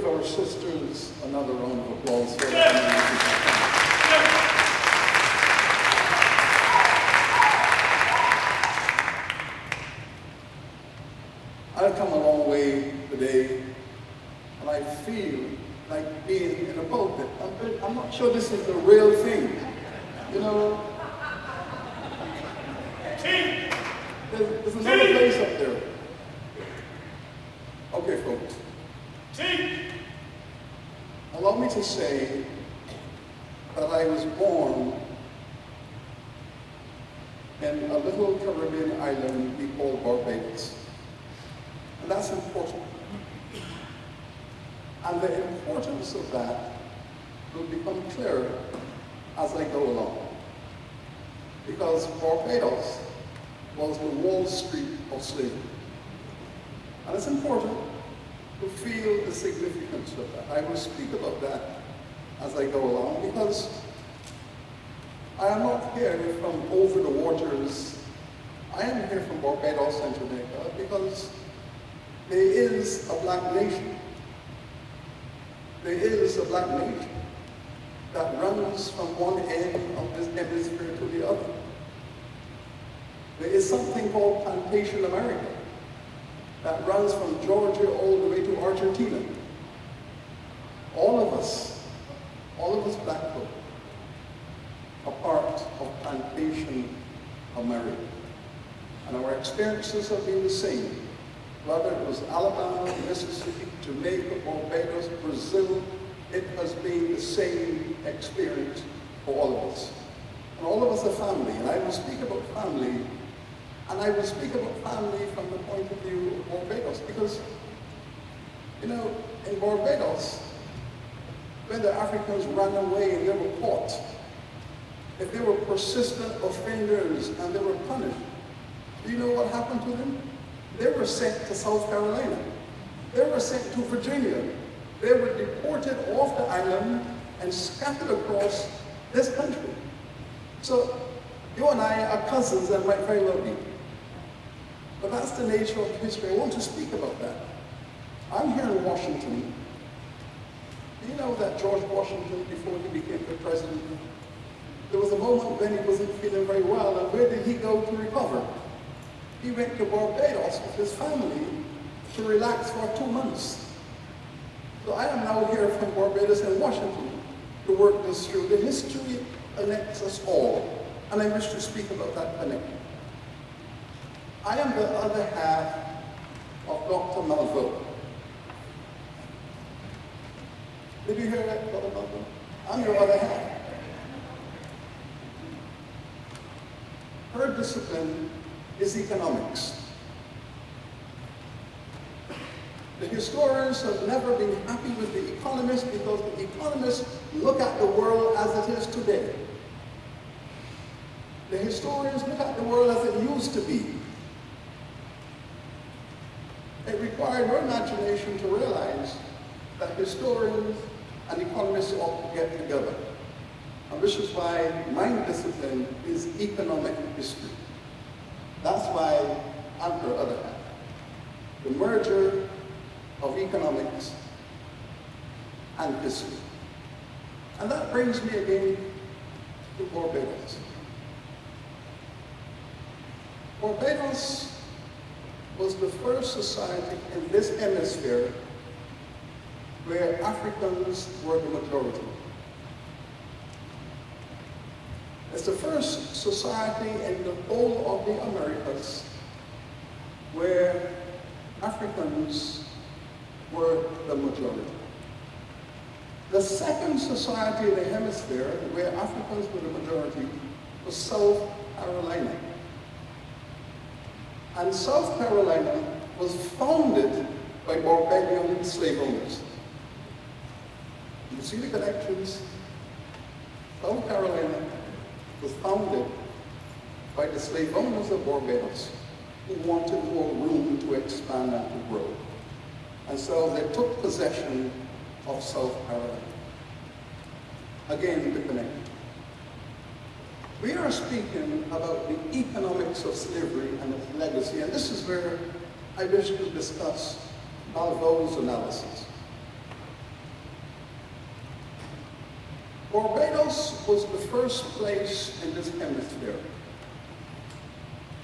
give our sisters another round of applause for that. I've come a long way today, and I feel like being in a pulpit. I'm not sure this is the real thing. You know, there's another place up there. Okay, folks. Allow me to say that I was born in a little Caribbean island we call Barbados. And that's important. And the importance of that will become clearer as I go along. Because Barbados was the Wall Street of slavery. And it's important to feel the significance of that. I will speak about that as I go along, because I am not here from over the waters. I am here from Barbados and Jamaica because there is a black nation. There is a black nation that runs from one end of this hemisphere to the other. There is something called Plantation America that runs from Georgia all the way to Argentina. All of us black folk, are part of Plantation America. And our experiences have been the same. Whether it was Alabama, Mississippi, Jamaica, Barbados, Brazil, it has been the same experience for all of us. And all of us are family, and I will speak about family, and I will speak about family from the point of view of Barbados, because, you know, in Barbados, when the Africans ran away and they were caught, if they were persistent offenders and they were punished, do you know what happened to them? They were sent to South Carolina. They were sent to Virginia. They were deported off the island and scattered across this country. So you and I are cousins and might very well be. But that's the nature of history. I want to speak about that. I'm here in Washington. Do you know that George Washington, before he became the president, there was a moment when he wasn't feeling very well, and where did he go to recover? He went to Barbados with his family to relax for 2 months. So I am now here from Barbados and Washington to work this through. The history connects us all, and I wish to speak about that connection. I am the other half of Dr. Malveaux. Did you hear that, Dr. Malveaux? I'm your other half. Her discipline is economics. The historians have never been happy with the economists because the economists look at the world as it is today. The historians look at the world as it used to be. It required your imagination to realize that historians and economists ought to get together. And this is why my discipline is economic history. That's why I'm her other half. The merger of economics and history. And that brings me again to Barbados. Barbados was the first society in this hemisphere where Africans were the majority. It's the first society in the whole of the Americas where Africans were the majority. The second society in the hemisphere where Africans were the majority was South Carolina. And South Carolina was founded by Barbadian slave owners. You see the connections? South Carolina was founded by the slave owners of Barbados who wanted more room to expand and to grow. And so they took possession of South Carolina. Again, the connection. We are speaking about the economics of slavery and its legacy, and this is where I wish to discuss Malveau's analysis. Barbados was the first place in this hemisphere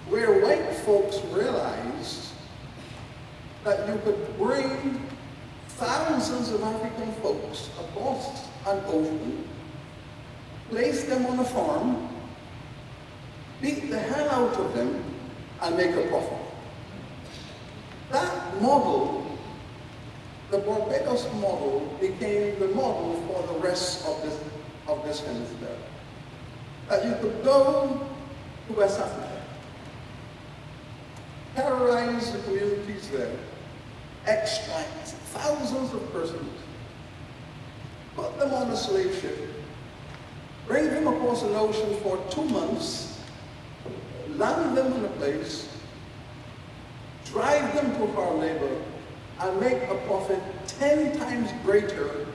where white folks realized that you could bring thousands of African folks across an ocean, place them on a farm, beat the hell out of them, and make a profit. That model, the Barbados model, became the model for the rest of this hemisphere. That you could go to West Africa, terrorize the communities there, extract thousands of persons, put them on a slave ship, bring them across an ocean for 2 months, land them in a place, drive them to hard labor, and make a profit 10 times greater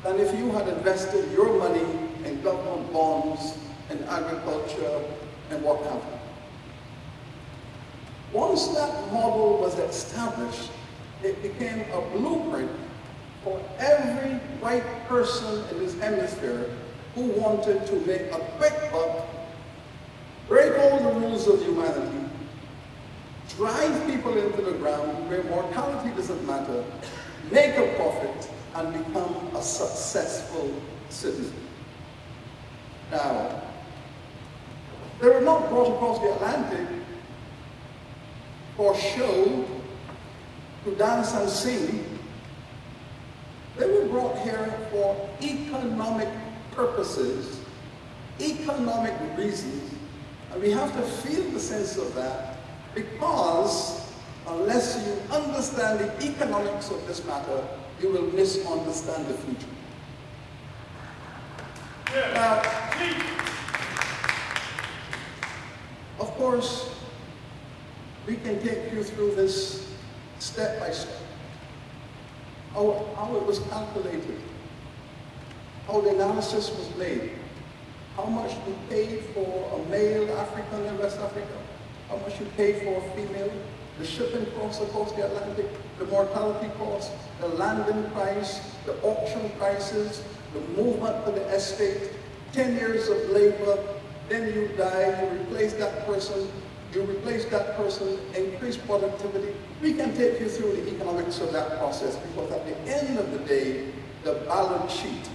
than if you had invested your money in government bonds, in agriculture, and what have you. Once that model was established, it became a blueprint for every white person in this hemisphere who wanted to make a quick buck, break all the rules of humanity, drive people into the ground where mortality doesn't matter, make a profit, and become a successful citizen. Now, they were not brought across the Atlantic for show, to dance and sing. They were brought here for economic purposes, economic reasons, and we have to feel the sense of that, because unless you understand the economics of this matter, you will misunderstand the future. Now, of course, we can take you through this step by step. How it was calculated, how the analysis was made, how much you paid for a male African in West Africa, how much you paid for a female, the shipping costs across the Atlantic, the mortality costs, the landing price, the auction prices, the movement to the estate, 10 years of labor, then you die, you replace that person, increase productivity. We can take you through the economics of that process, because at the end of the day, the balance sheet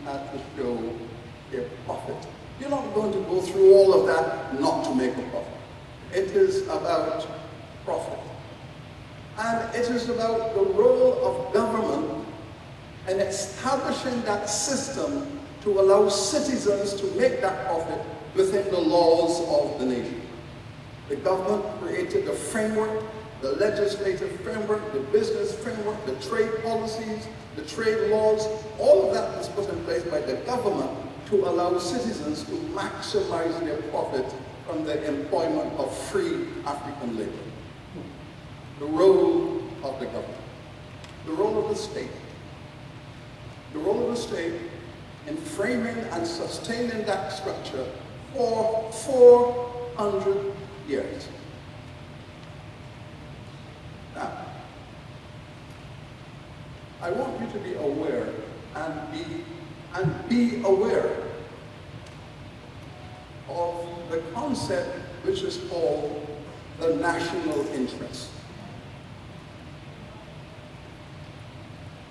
had to show a profit. You're not going to go through all of that not to make a profit. It is about profit. And it is about the role of government in establishing that system to allow citizens to make that profit within the laws of the nation. The government created the framework, the legislative framework, the business framework, the trade policies, the trade laws. All of that was put in place by the government to allow citizens to maximize their profit from the employment of free African labor. The role of the government, the role of the state. The role of the state in framing and sustaining that structure for 400 years. Now, I want you to be aware and be aware of the concept which is called the national interest.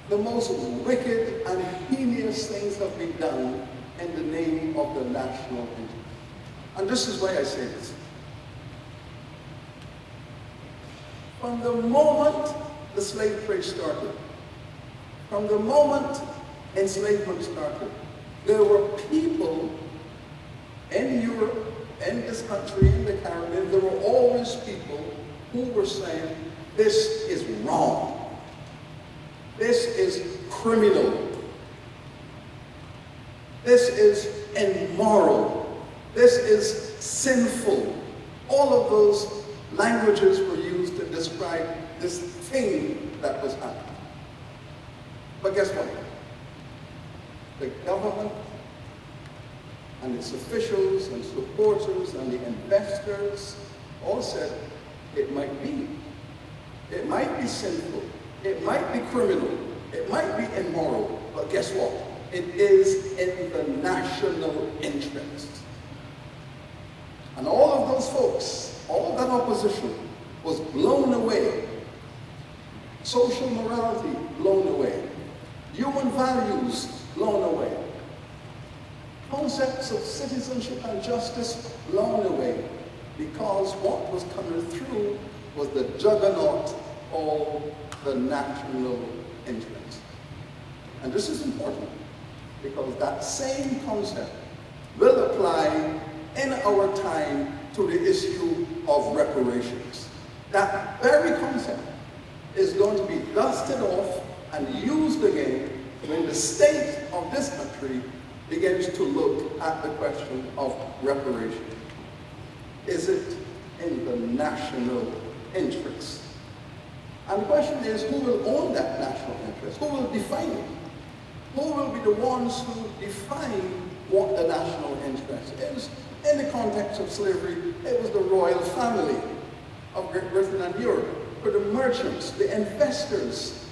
The most wicked and heinous things have been done in the name of the national interest. And this is why I say this. From the moment the slave trade started, from the moment enslavement started, there were people in Europe, in this country, in the Caribbean, there were always people who were saying, this is wrong. This is criminal. This is immoral. This is sinful. All of those languages were used to describe this thing that was happening. But guess what? The government and its officials and supporters and the investors all said it might be. It might be sinful. It might be criminal. It might be immoral. But guess what? it is in the national interest. And all of those folks, all of that opposition was blown away. Social morality blown away. Human values blown away. Concepts of citizenship and justice blown away, because what was coming through was the juggernaut of the national interest. And this is important, because that same concept will apply in our time to the issue of reparations. That very concept is going to be dusted off and used again when the state of this country begins to look at the question of reparation. Is it in the national interest? And the question is, who will own that national interest? Who will define it? Who will be the ones who define what the national interest is? In the context of slavery, it was the royal family of Great Britain and Europe, for the merchants, the investors.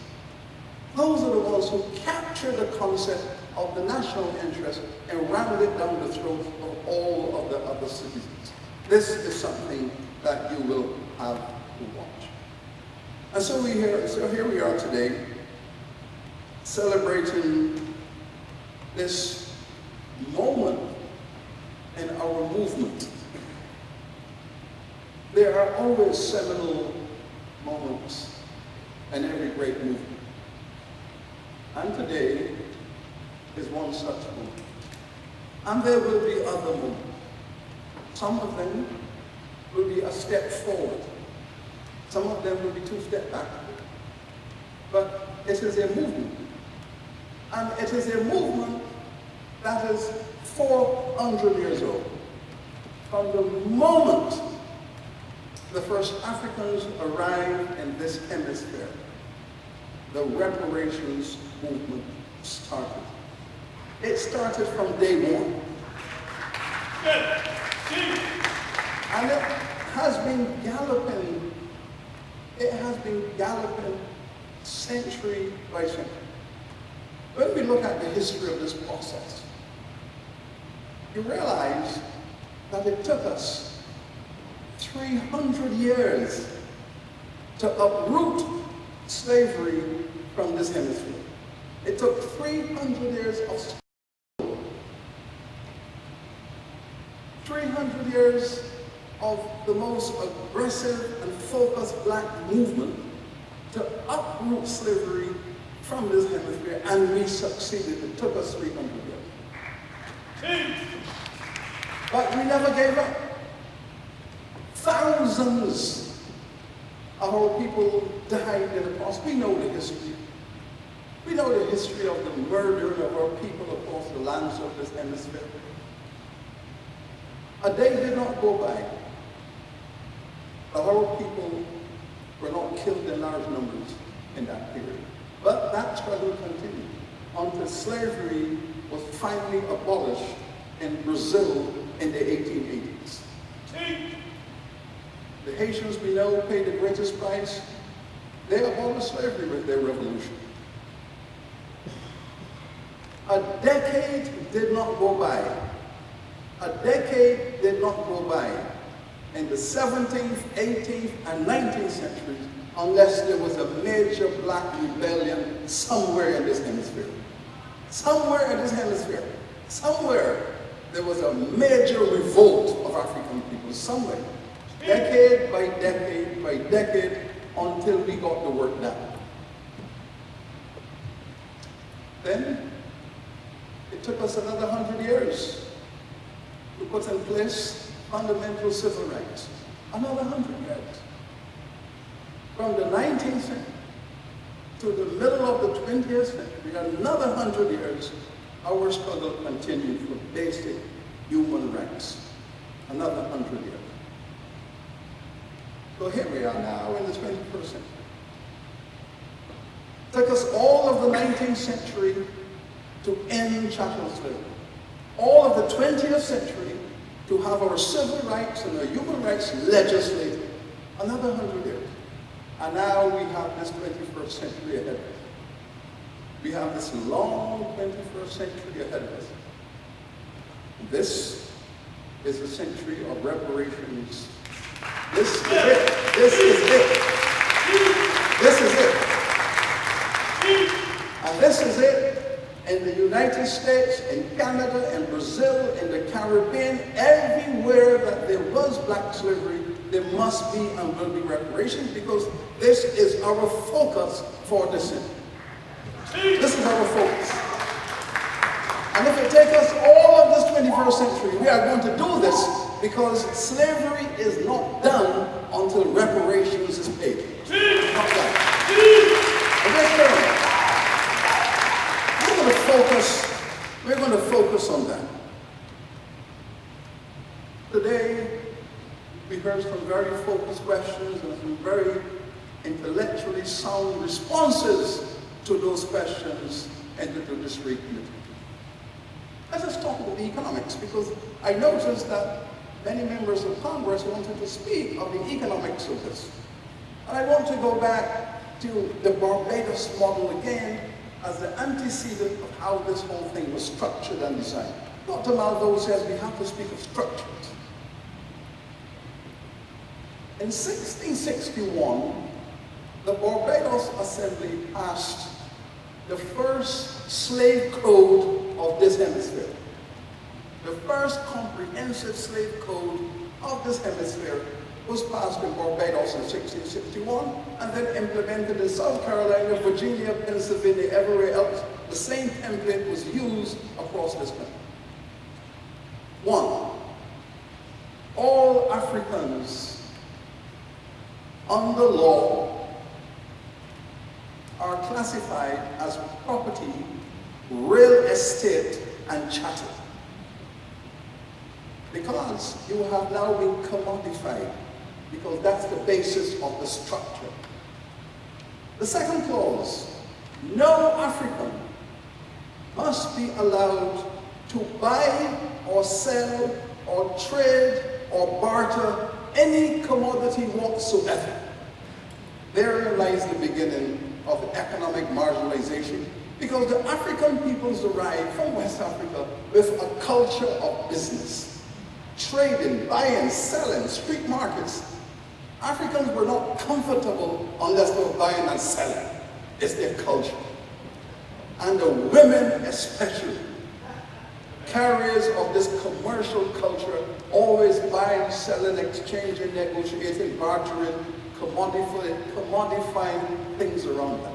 Those are the ones who capture the concept of the national interest and rammed it down the throats of all of the other citizens. This is something that you will have to watch. And so here we are today, celebrating this moment in our movement. There are always seminal moments in every great movement. And today is one such moment. And there will be other moments. Some of them will be a step forward. Some of them will be 2 steps back. But it is a movement. And it is a movement that is 400 years old. From the moment the first Africans arrived in this hemisphere, the reparations movement started. It started from day one. And it has been galloping. It has been galloping century by century. When we look at the history of this process, you realize that it took us 300 years to uproot slavery from this hemisphere. It took 300 years of 300 years of the most aggressive and focused black movement to uproot slavery from this hemisphere, and we succeeded. It took us 300 years. But we never gave up. Thousands of our people died in the process. We know the history. We know the history of the murder of our people across the lands of this hemisphere. A day did not go by that our people were not killed in large numbers in that period. But that struggle continued until slavery was finally abolished in Brazil in the 1880s. The Haitians we know paid the greatest price. They abolished slavery with their revolution. A decade did not go by. A decade did not go by in the 17th, 18th, and 19th centuries unless there was a major black rebellion somewhere in this hemisphere. Somewhere in this hemisphere. Somewhere there was a major revolt of African people. Somewhere. Decade by decade by decade until we got the work done. Then it took us another 100 years to put in place fundamental civil rights. Another 100 years. From the 19th century to the middle of the 20th century, another 100 years, our struggle continued for basic human rights. Another 100 years. So here we are now in the 21st century. It took us all of the 19th century to end chattel slavery. All of the 20th century to have our civil rights and our human rights legislated. Another 100 years. And now we have this 21st century ahead of us. We have this long 21st century ahead of us. This is a century of reparations. This is it. This is it. This is it. And this is it in the United States, in Canada, in Brazil, in the Caribbean, everywhere that there was black slavery, there must be and will be reparations, because this is our focus for this century. This is our focus. And if it takes us all of this 21st century, we are going to do this because slavery is not done until reparations is paid. Not done. And we're going to focus on that. Today, we heard some very focused questions and some very intellectually sound responses to those questions entered to this great committee. Let's just talk about the economics, because I noticed that many members of Congress wanted to speak of the economics of this. And I want to go back to the Barbados model again as the antecedent of how this whole thing was structured and designed. Dr. Malveaux says we have to speak of structures. In 1661, the Barbados Assembly passed the first slave code of this hemisphere. The first comprehensive slave code of this hemisphere was passed in Barbados in 1661 and then implemented in South Carolina, Virginia, Pennsylvania, everywhere else. The same template was used across this country. 1. All Africans under law are classified as property, real estate, and chattel. Because you have now been commodified, because that's the basis of the structure. The second clause, no African must be allowed to buy or sell or trade or barter any commodity whatsoever. Therein lies the beginning of economic marginalization, because the African peoples arrived from West Africa with a culture of business, trading, buying, selling, street markets. Africans were not comfortable unless they were buying and selling. It's their culture. And the women especially, carriers of this commercial culture, always buying, selling, exchanging, negotiating, bartering, commodifying things around them.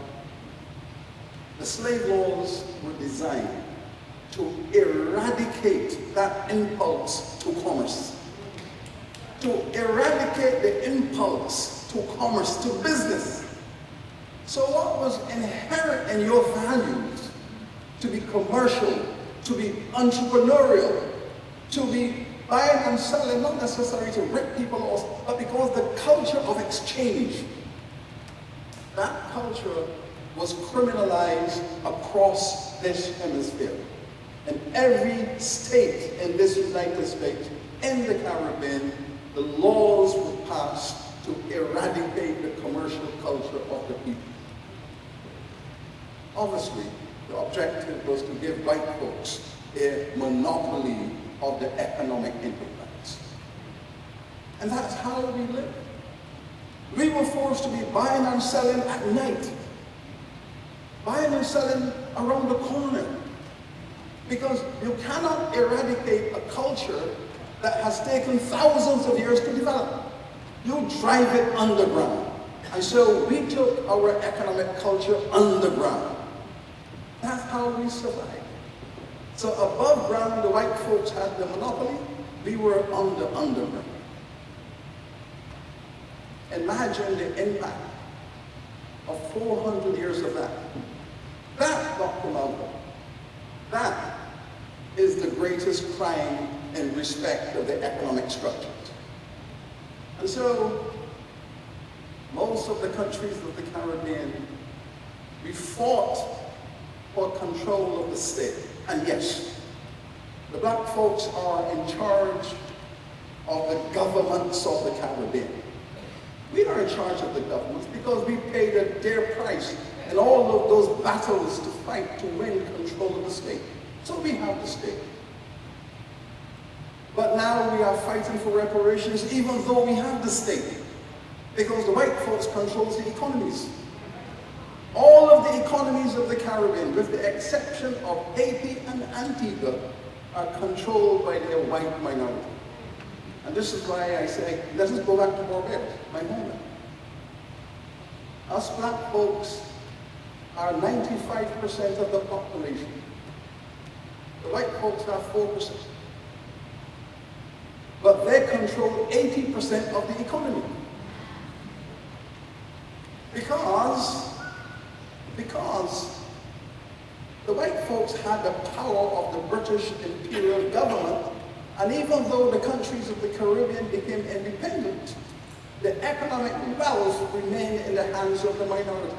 The slave laws were designed to eradicate that impulse to commerce, to eradicate the impulse to commerce, to business. So what was inherent in your values, to be commercial, to be entrepreneurial, to be buying and selling, not necessarily to rip people off, but because the culture of exchange, that culture was criminalized across this hemisphere. In every state in this United States, in the Caribbean, the laws were passed to eradicate the commercial culture of the people. Obviously, the objective was to give white folks a monopoly of the economic enterprise. And that's how we live. We were forced to be buying and selling at night, buying and selling around the corner, because you cannot eradicate a culture that has taken thousands of years to develop. You drive it underground. And so we took our economic culture underground. That's how we survived. So above ground, the white folks had the monopoly. We were on the underground. Imagine the impact of 400 years of that. That, Dr. Malveaux, that is the greatest crime in respect of the economic structures. And so, most of the countries of the Caribbean, we fought for control of the state. And yes, the black folks are in charge of the governments of the Caribbean. We are in charge of the governments because we paid a dear price in all of those battles to fight to win control of the state. So we have the state. But now we are fighting for reparations even though we have the state, because the white folks controls the economies. All of the economies of the Caribbean, with the exception of Haiti and Antigua, are controlled by their white minority. And this is why I say, let us go back to Barbados, my homeland. Us black folks are 95% of the population. The white folks are 4%. But they control 80% of the economy. Because the white folks had the power of the British imperial government, and even though the countries of the Caribbean became independent, the economic wealth remained in the hands of the minority,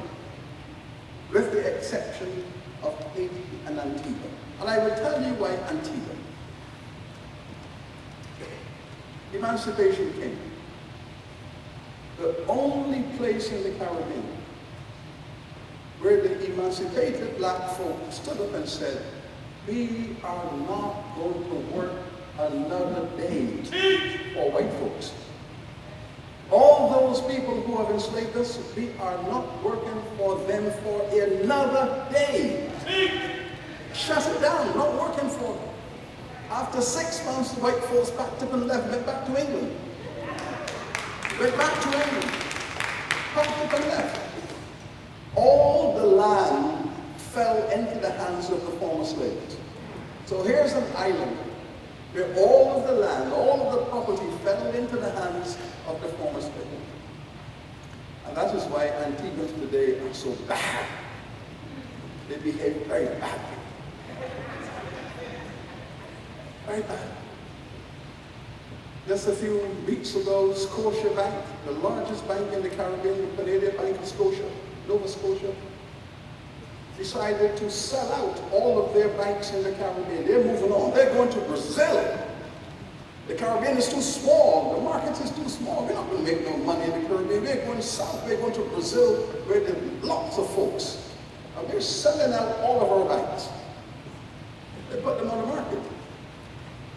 with the exception of Haiti and Antigua. And I will tell you why Antigua. Emancipation came. The only place in the Caribbean where the emancipated black folks stood up and said, we are not going to work another day for white folks. All those people who have enslaved us, we are not working for them for another day. Shut it down, not working for them. After 6 months, the white folks packed up and left, went back to England. Went back to England, packed up and left. All the land fell into the hands of the former slaves. So here's an island where all of the land, all of the property fell into the hands of the former slaves. And that is why Antiguans today are so bad. They behave very badly. Very bad. Just a few weeks ago, Scotia Bank, the largest bank in the Caribbean, the Canadian Bank of Scotia, Nova Scotia, decided to sell out all of their banks in the Caribbean. They're moving on. They're going to Brazil. The Caribbean is too small. The market is too small. We're not going to make no money in the Caribbean. We're going south. We're going to Brazil, where there are lots of folks. And they're selling out all of our banks. They put them on the market.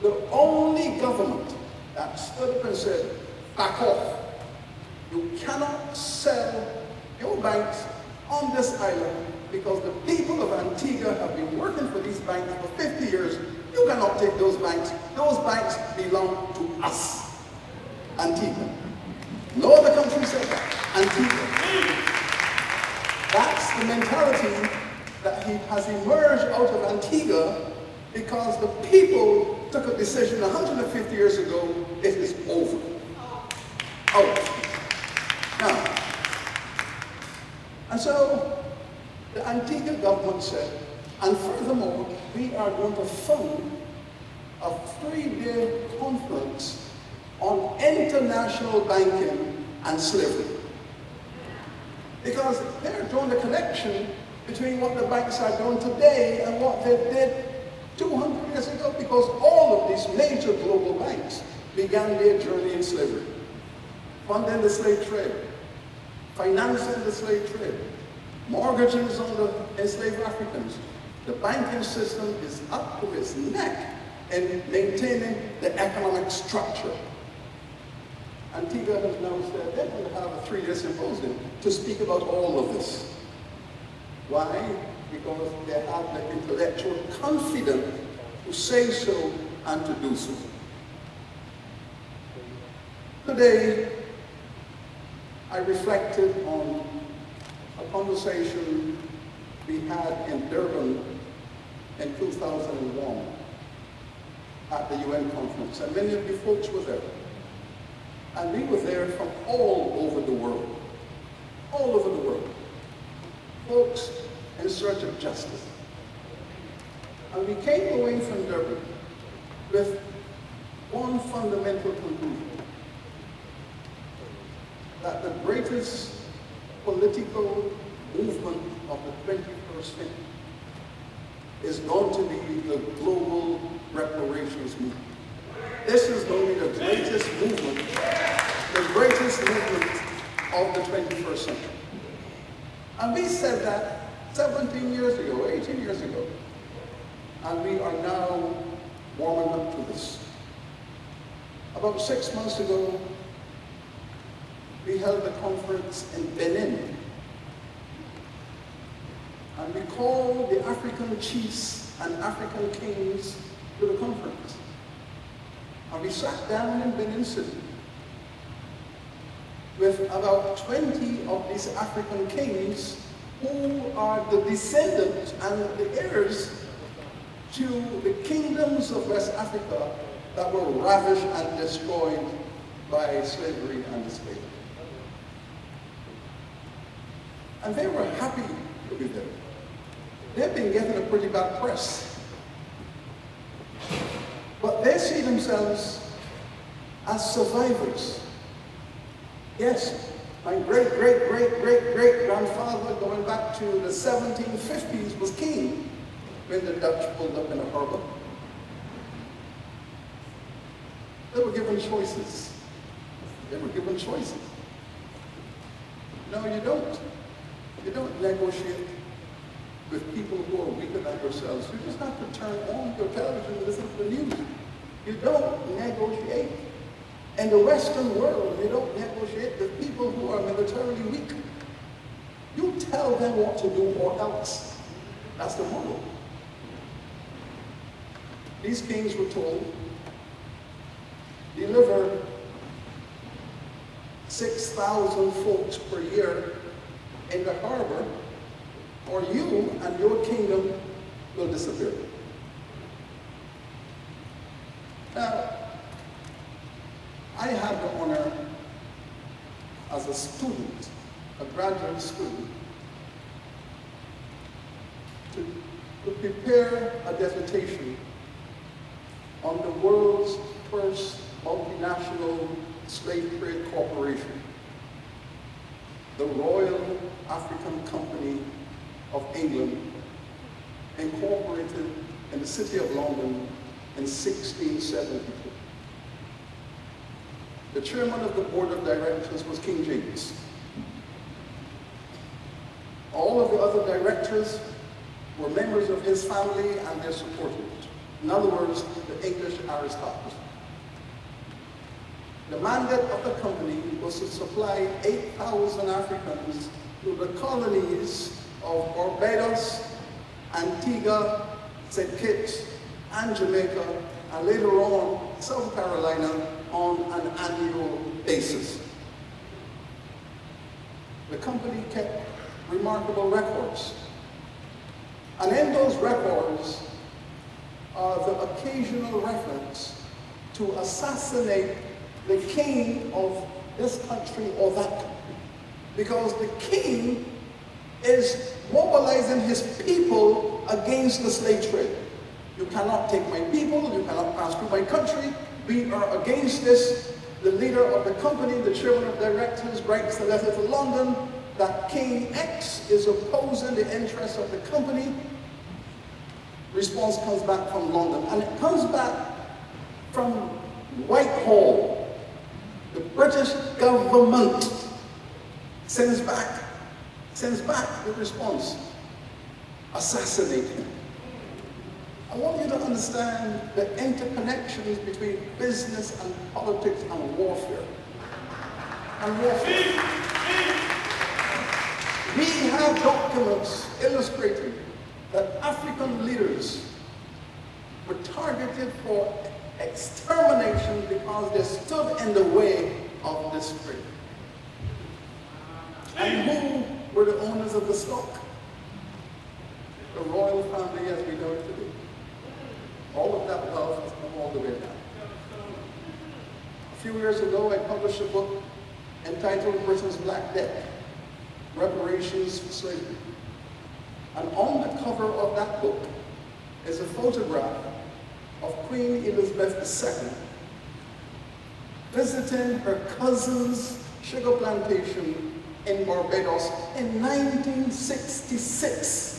The only government that stood up and said, back off. You cannot sell your banks on this island because the people of Antigua have been working for these banks for 50 years. You cannot take those banks. Those banks belong to us. Antigua. No other country said that. Antigua. That's the mentality that has emerged out of Antigua because the people took a decision 150 years ago, it is over. Out. Now, and so the Antigua government said, and furthermore, we are going to fund a 3-day conference on international banking and slavery. Because they're drawing a connection between what the banks are doing today and what they did 200 years ago, because all of these major global banks began their journey in slavery, funding the slave trade, financing the slave trade, mortgages on the enslaved Africans. The banking system is up to its neck in maintaining the economic structure. Antigua has now said they're going to have a 3-day symposium to speak about all of this. Why? Because they have the intellectual confidence to say so and to do so. Today, I reflected on a conversation we had in Durban in 2001 at the UN conference, and many of you folks were there. And we were there from all over the world, all over the world. Folks in search of justice. And we came away from Durban with one fundamental conclusion, that the greatest political movement of the 21st century is going to be the global reparations movement. This is going to be the greatest movement of the 21st century. And we said that 17 years ago, 18 years ago. And we are now warming up to this. About 6 months ago, we held a conference in Benin. And we called the African chiefs and African kings to the conference. And we sat down in Benin City with about 20 of these African kings who are the descendants and the heirs to the kingdoms of West Africa that were ravished and destroyed by slavery and enslavement. And they were happy to be there. They've been getting a pretty bad press. But they see themselves as survivors. Yes, my great-great-great-great-great-grandfather going back to the 1750s was king when the Dutch pulled up in a harbor. They were given choices. They were given choices. No, you don't. You don't negotiate with people who are weaker than yourselves. You just have to turn on your television and listen to the news. You don't negotiate. In the Western world, you don't negotiate with people who are militarily weak. You tell them what to do or else. That's the model. These kings were told, deliver 6,000 folks per year in the harbor, or you and your kingdom will disappear. Now, I had the honor as a student, a graduate student, to prepare a dissertation on the world's first multinational slave trade corporation, the Royal African Company of England, incorporated in the city of London in 1672. The chairman of the board of directors was King James. All of the other directors were members of his family and their supporters. In other words, the English aristocracy. The mandate of the company was to supply 8,000 Africans to the colonies of Barbados, Antigua, St. Kitts, and Jamaica, and later on, South Carolina, on an annual basis. The company kept remarkable records. And in those records are the occasional reference to assassinate the king of this country or that country. Because the king is mobilizing his people against the slave trade. You cannot take my people, you cannot pass through my country, we are against this. The leader of the company, the chairman of directors, writes a letter to London that King X is opposing the interests of the company. Response comes back from London, and it comes back from Whitehall. The British government sends back the response, assassinate him. I want you to understand the interconnections between business and politics and warfare. We have documents illustrating that African leaders were targeted for extermination because they stood in the way of this trade. And who were the owners of the stock? The royal family as we know it today. All of that wealth has come all the way down. A few years ago, I published a book entitled Britain's Black Debt, Reparations for Slavery. And on the cover of that book is a photograph of Queen Elizabeth II visiting her cousin's sugar plantation in Barbados in 1966.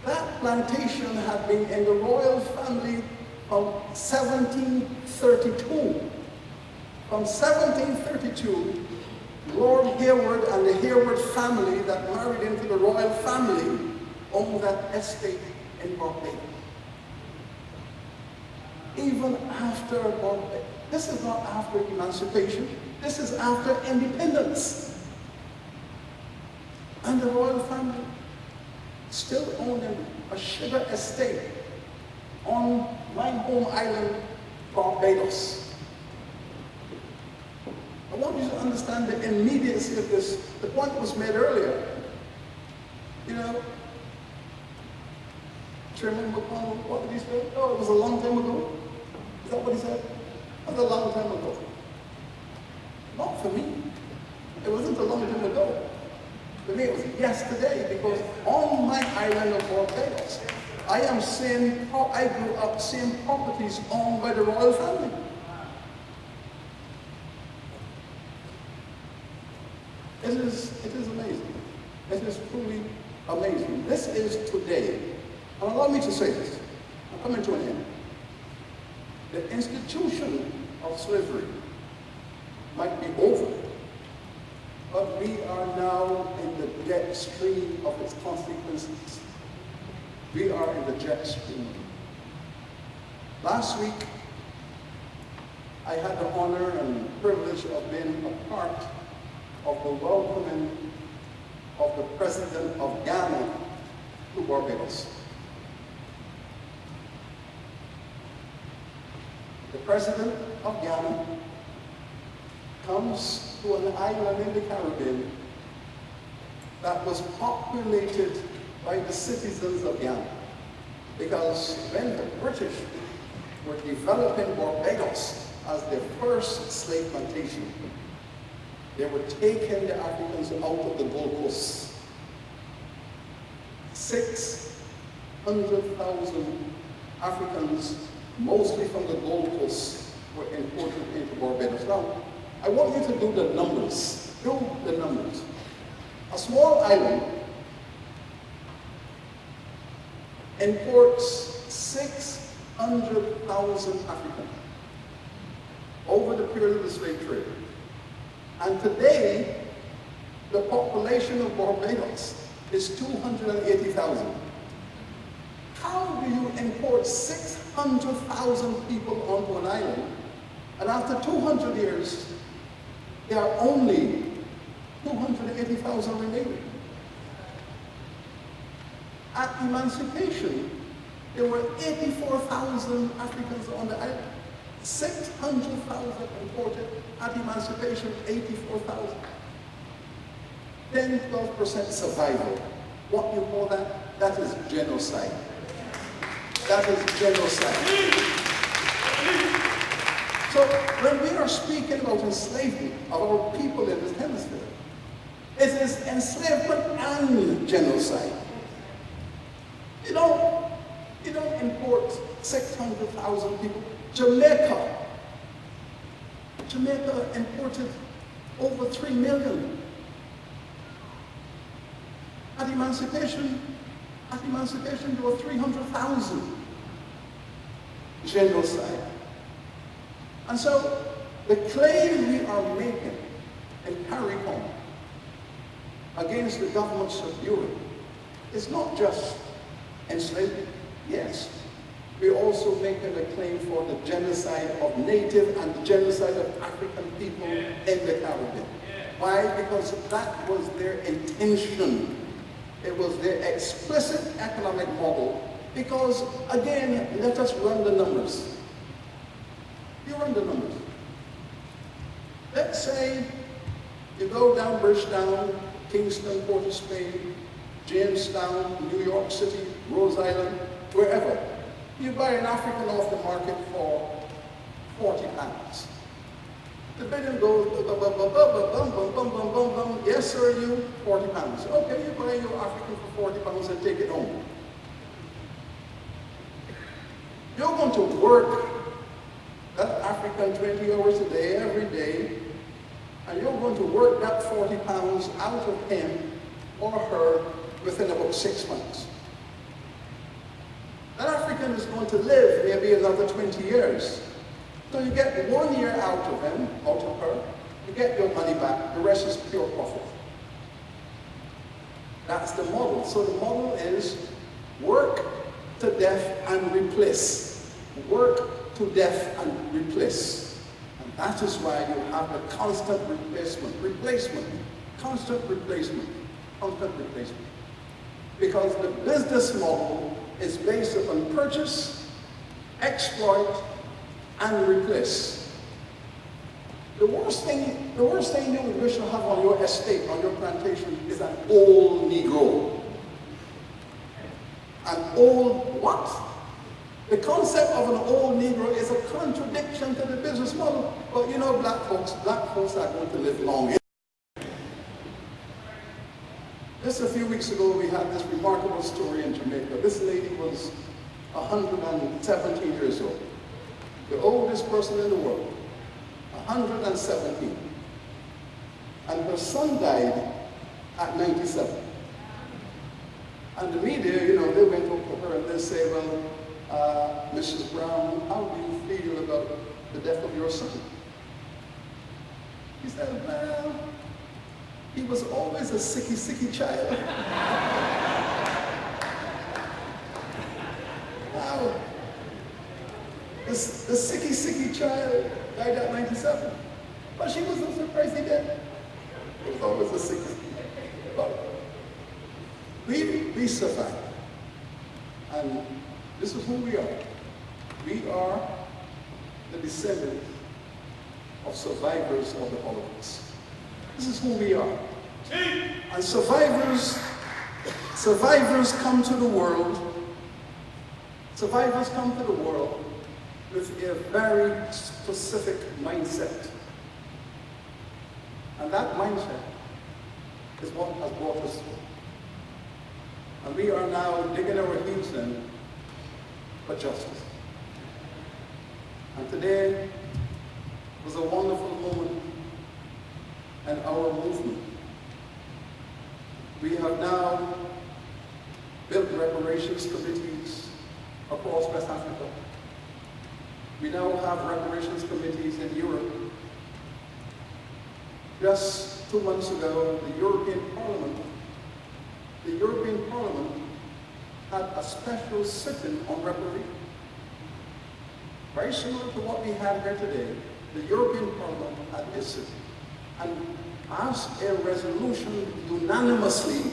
That plantation had been in the royal family from 1732. From 1732 Lord Hayward and the Hayward family that married into the royal family owned that estate in Barbados. Even after Barbados, this is not after emancipation, this is after independence. And the royal family still owning a sugar estate on my home island, Barbados. I want you to understand the immediacy of this. The point was made earlier. You know, Chairman McConnell, what did he say? Oh, it was a long time ago. Is that what he said? It was a long time ago. Not for me. It wasn't a long time ago. For me, it was yesterday, because on my island of Barbados, I grew up seeing properties owned by the royal family. It is amazing. It is truly amazing. This is today. And allow me to say this. I'm coming to an end. The institution of slavery might be over, but we are now in the jet stream of its consequences. We are in the jet stream. Last week, I had the honor and privilege of being a part of the welcoming of the President of Ghana to Barbados. The President of Ghana comes to an island in the Caribbean that was populated by the citizens of Ghana. Because when the British were developing Barbados as their first slave plantation, they were taking the Africans out of the Gold Coast. 600,000 Africans, mostly from the Gold Coast, were imported into Barbados. Now, I want you to do the numbers. Do the numbers. A small island imports 600,000 Africans over the period of the slave trade. And today, the population of Barbados is 280,000. How do you import 600,000 people onto an island, and after 200 years, there are only 280,000 remaining? At emancipation, there were 84,000 Africans on the island. 600,000 imported. At emancipation, 84,000. 10–12% survival. What you call that? That is genocide. That is genocide. So when we are speaking about enslavement of our people in this hemisphere, it is enslavement and genocide. You don't import 600,000 people. Jamaica imported over 3 million. At emancipation, there were 300,000. Genocide. And so, the claim we are making in CARICOM against the governments of Europe is not just enslavement. Yes, we're also making a claim for the genocide of native and the genocide of African people in the Caribbean. Why? Because that was their intention. It was their explicit economic model. Because, again, let us run the numbers. You run the numbers. Let's say you go down Bridgetown, Kingston, Port of Spain, Jamestown, New York City, Rose Island, wherever. You buy an African off the market for 40 pounds. The bidding goes, yes sir, you, 40 pounds. Okay, you buy your African for 40 pounds and take it home. You're going to work that African 20 hours a day, every day, and you're going to work that 40 pounds out of him or her within about 6 months. That African is going to live maybe another 20 years. So you get 1 year out of him, out of her, You get your money back, the rest is pure profit. That's the model. So the model is work to death and replace. Work to death and replace. And that is why you have a constant replacement. Constant replacement. Because the business model is based upon purchase, exploit, and replace. The worst thing you would wish to have on your estate, on your plantation, is an old Negro. An old what? The concept of an old Negro is a contradiction to the business model. But you know, black folks are going to live long. Just a few weeks ago, we had this remarkable story in Jamaica. This lady was 117 years old, the oldest person in the world, 117. And her son died at 97. And the media, you know, they went over to her and they say, well, Mrs. Brown, how do you feel about the death of your son? He said, well, he was always a sicky child. Wow. The sicky child died at 97. But she wasn't surprised he did. He was always a sicky. But we survived. And this is who we are. We are the descendants of survivors of the Holocaust. This is who we are. And survivors come to the world. Survivors come to the world with a very specific mindset. And that mindset is what has brought us through. And we are now digging our heels in for justice. And today was a wonderful moment in our movement. We have now built reparations committees across West Africa. We now have reparations committees in Europe. Just 2 months ago, the European Parliament had a special sitting on reparations. Very similar to what we have here today. The European Parliament had this sitting and passed a resolution unanimously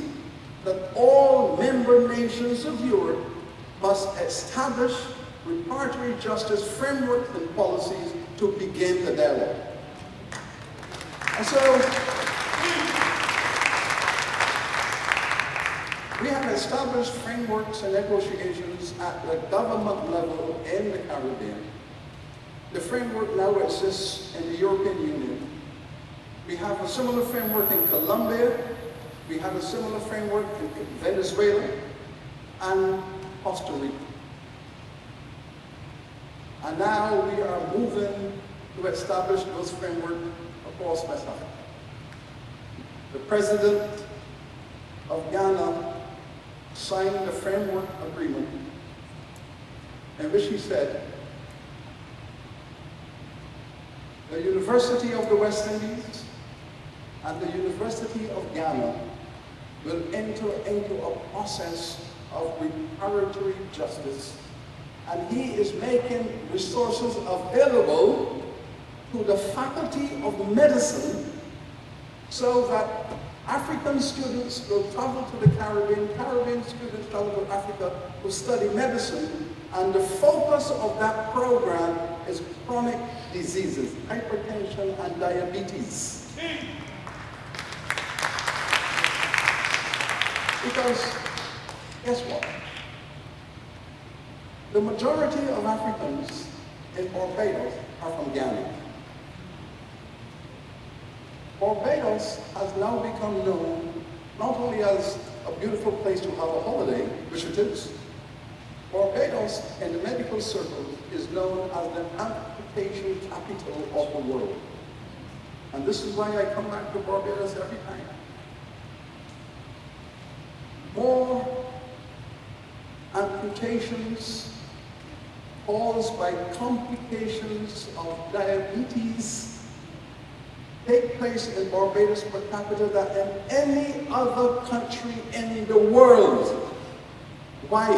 that all member nations of Europe must establish reparatory justice frameworks and policies to begin the dialogue. And so, we have established frameworks and negotiations at the government level in the Caribbean. The framework now exists in the European Union. We have a similar framework in Colombia. We have a similar framework in Venezuela and Costa Rica. And now we are moving to establish those frameworks across West Africa. The president of Ghana signed the framework agreement in which he said, the University of the West Indies and the University of Ghana will enter into a process of reparatory justice, and he is making resources available to the Faculty of Medicine so that African students will travel to the Caribbean, Caribbean students travel to Africa to study medicine, and the focus of that program is chronic diseases, hypertension and diabetes. Because, guess what? The majority of Africans in Barbados are from Ghana. Barbados has now become known not only as a beautiful place to have a holiday, which it is. Barbados, in the medical circles, is known as the amputation capital of the world. And this is why I come back to Barbados every time. More amputations caused by complications of diabetes take place in Barbados per capita than in any other country in the world. Why?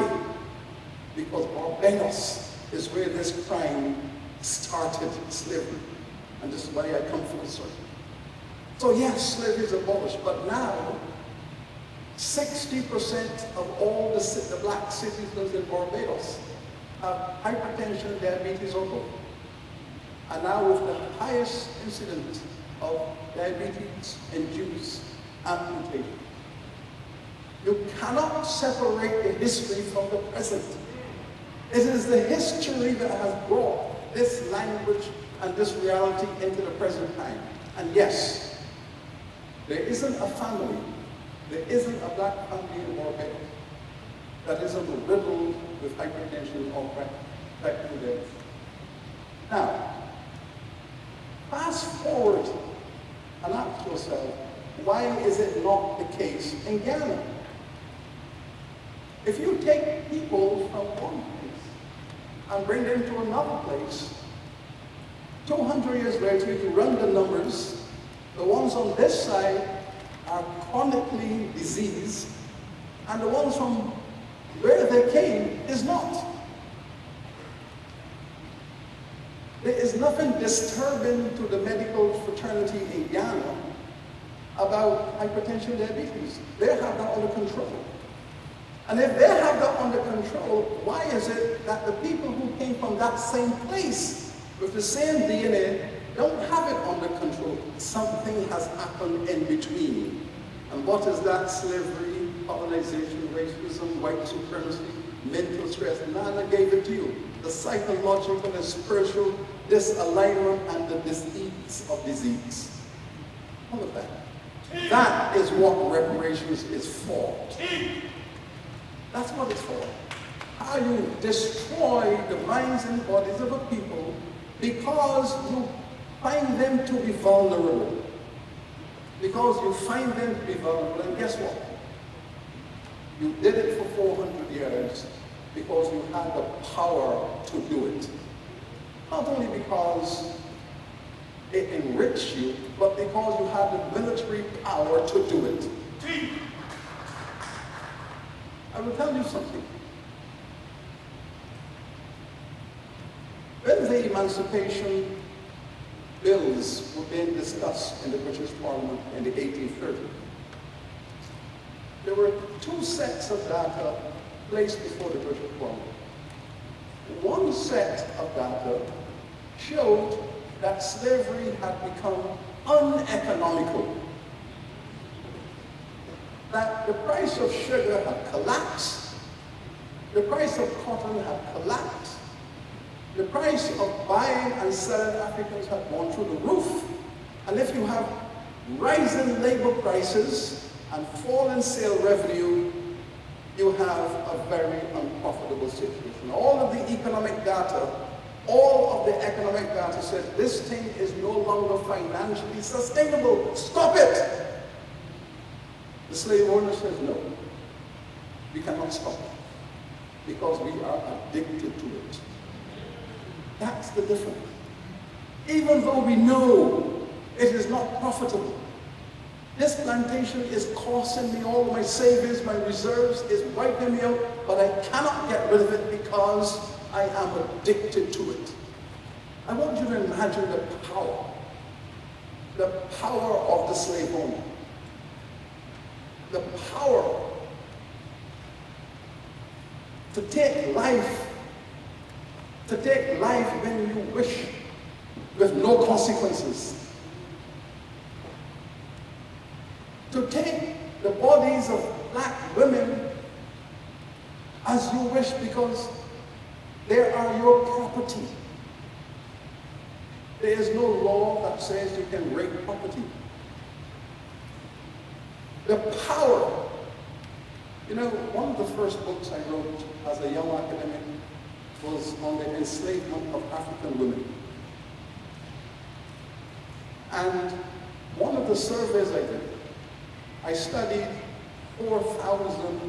Because Barbados is where this crime started, slavery. And this is why I come full circle. So yes, slavery is abolished, but now 60% of all the black citizens in Barbados have hypertension, diabetes, or both. And now with the highest incidence of diabetes-induced amputation. You cannot separate the history from the present. It is the history that has brought this language and this reality into the present time. And yes, there isn't a family, there isn't a black family in Barbados that isn't riddled with hypertension or type 2 diabetes. Now, fast forward and ask yourself, why is it not the case in Ghana? If you take people from one place and bring them to another place, 200 years later, you run the numbers, the ones on this side are chronically diseased, and the ones from where they came is not. There is nothing disturbing to the medical fraternity in Ghana about hypertension, diabetes. They have that under control. And if they have that under control, why is it that the people who came from that same place with the same DNA don't have it under control? Something has happened in between. And what is that? Slavery, colonization, racism, white supremacy, mental stress. Nana gave it to you. The psychological and spiritual disalignment and the disease of disease. All of that. That is what reparations is for. That's what it's for. How you destroy the minds and bodies of a people because you find them to be vulnerable. Because you find them to be vulnerable, and guess what? You did it for 400 years because you had the power to do it. Not only because it enriched you, but because you had the military power to do it. I will tell you something. When the emancipation bills were being discussed in the British Parliament in the 1830s, there were two sets of data placed before the British Parliament. One set of data showed that slavery had become uneconomical, that the price of sugar had collapsed, the price of cotton had collapsed, the price of buying and selling Africans had gone through the roof. And if you have rising labor prices and falling sale revenue, you have a very unprofitable situation. All of the economic data said this thing is no longer financially sustainable. Stop it! The slave owner says no, we cannot stop it because we are addicted to it. That's the difference. Even though we know it is not profitable, this plantation is costing me all my savings, my reserves, is wiping me out, but I cannot get rid of it because I am addicted to it. I want you to imagine the power of the slave owner. The power to take life when you wish, with no consequences. To take the bodies of black women as you wish because they are your property. There is no law that says you can rape property. The power. You know, one of the first books I wrote as a young academic was on the enslavement of African women. And one of the surveys I did, I studied 4,000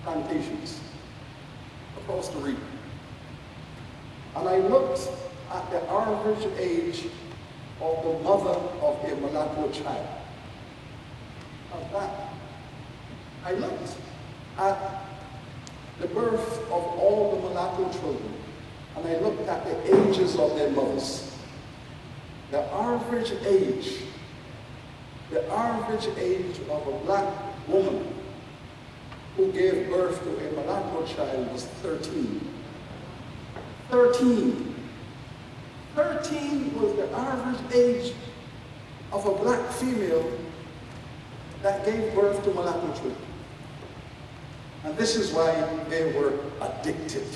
plantations across the region. And I looked at the average age of the mother of a mulatto child. Now that, I looked at the birth of all the mulatto children, and I looked at the ages of their mothers. The average age of a black woman who gave birth to a mulatto child was 13. 13. 13 was the average age of a black female that gave birth to mulatto children. And this is why they were addicted.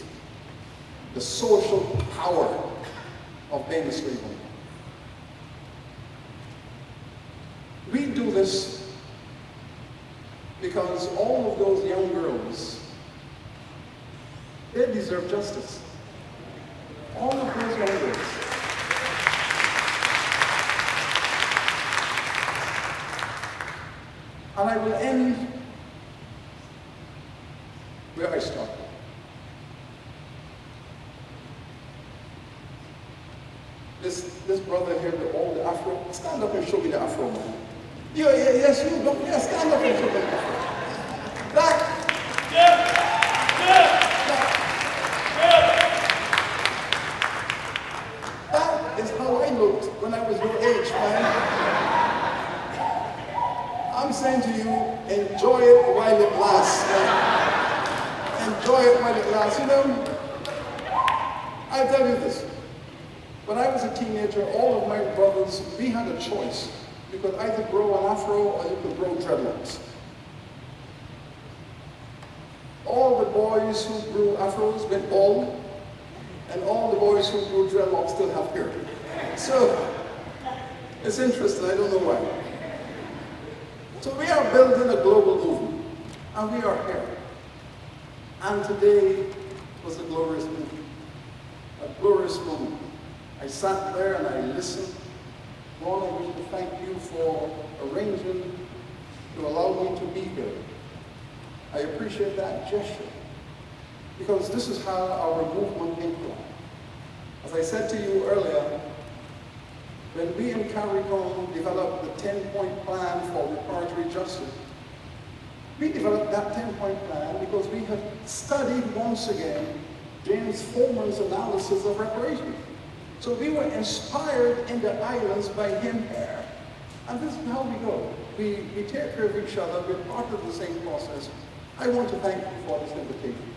The social power of being a slave owner. We do this because all of those young girls, they deserve justice. All of those young girls. And I will end where I started. This brother here with all the afro, stand up and show me the afro, man. Yes, you don't. Yeah, stand up and show me the afro. Black. That is how I looked when I was your age, man. I'm saying to you, enjoy it while it lasts. Man. Enjoy it while it lasts. You know, I'll tell you this. When I was a teenager, all of my brothers, we had a choice. You could either grow an afro or you could grow dreadlocks. All the boys who grew afros went bald, and all the boys who grew dreadlocks still have hair. So, it's interesting, I don't know why. So we are building a global movement, and we are here. And today was a glorious movement. A glorious moment. I sat there and I listened. Lord, I wish to thank you for arranging to allow me to be here. I appreciate that gesture, because this is how our movement came from. As I said to you earlier, when we in CARICOM developed the 10-point plan for reparatory justice, we developed that 10-point plan because we had studied once again James Foreman's analysis of reparations. So we were inspired in the islands by him there. And this is how we go. We take care of each other. We're part of the same process. I want to thank you for this invitation.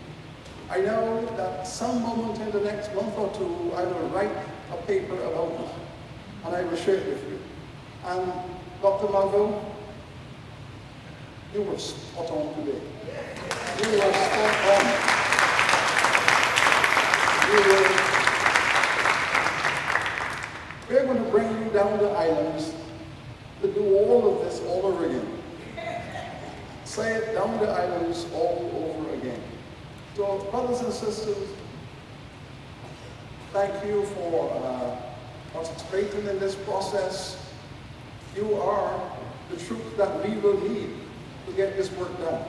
I know that some moment in the next month or two, I will write a paper about this, and I will share it with you. And Dr. Malvo, you were spot on today. You were spot on. We're going to bring you down the islands to do all of this all over again. Say it, down the islands all over again. So, brothers and sisters, thank you for participating in this process. You are the truth that we will need to get this work done.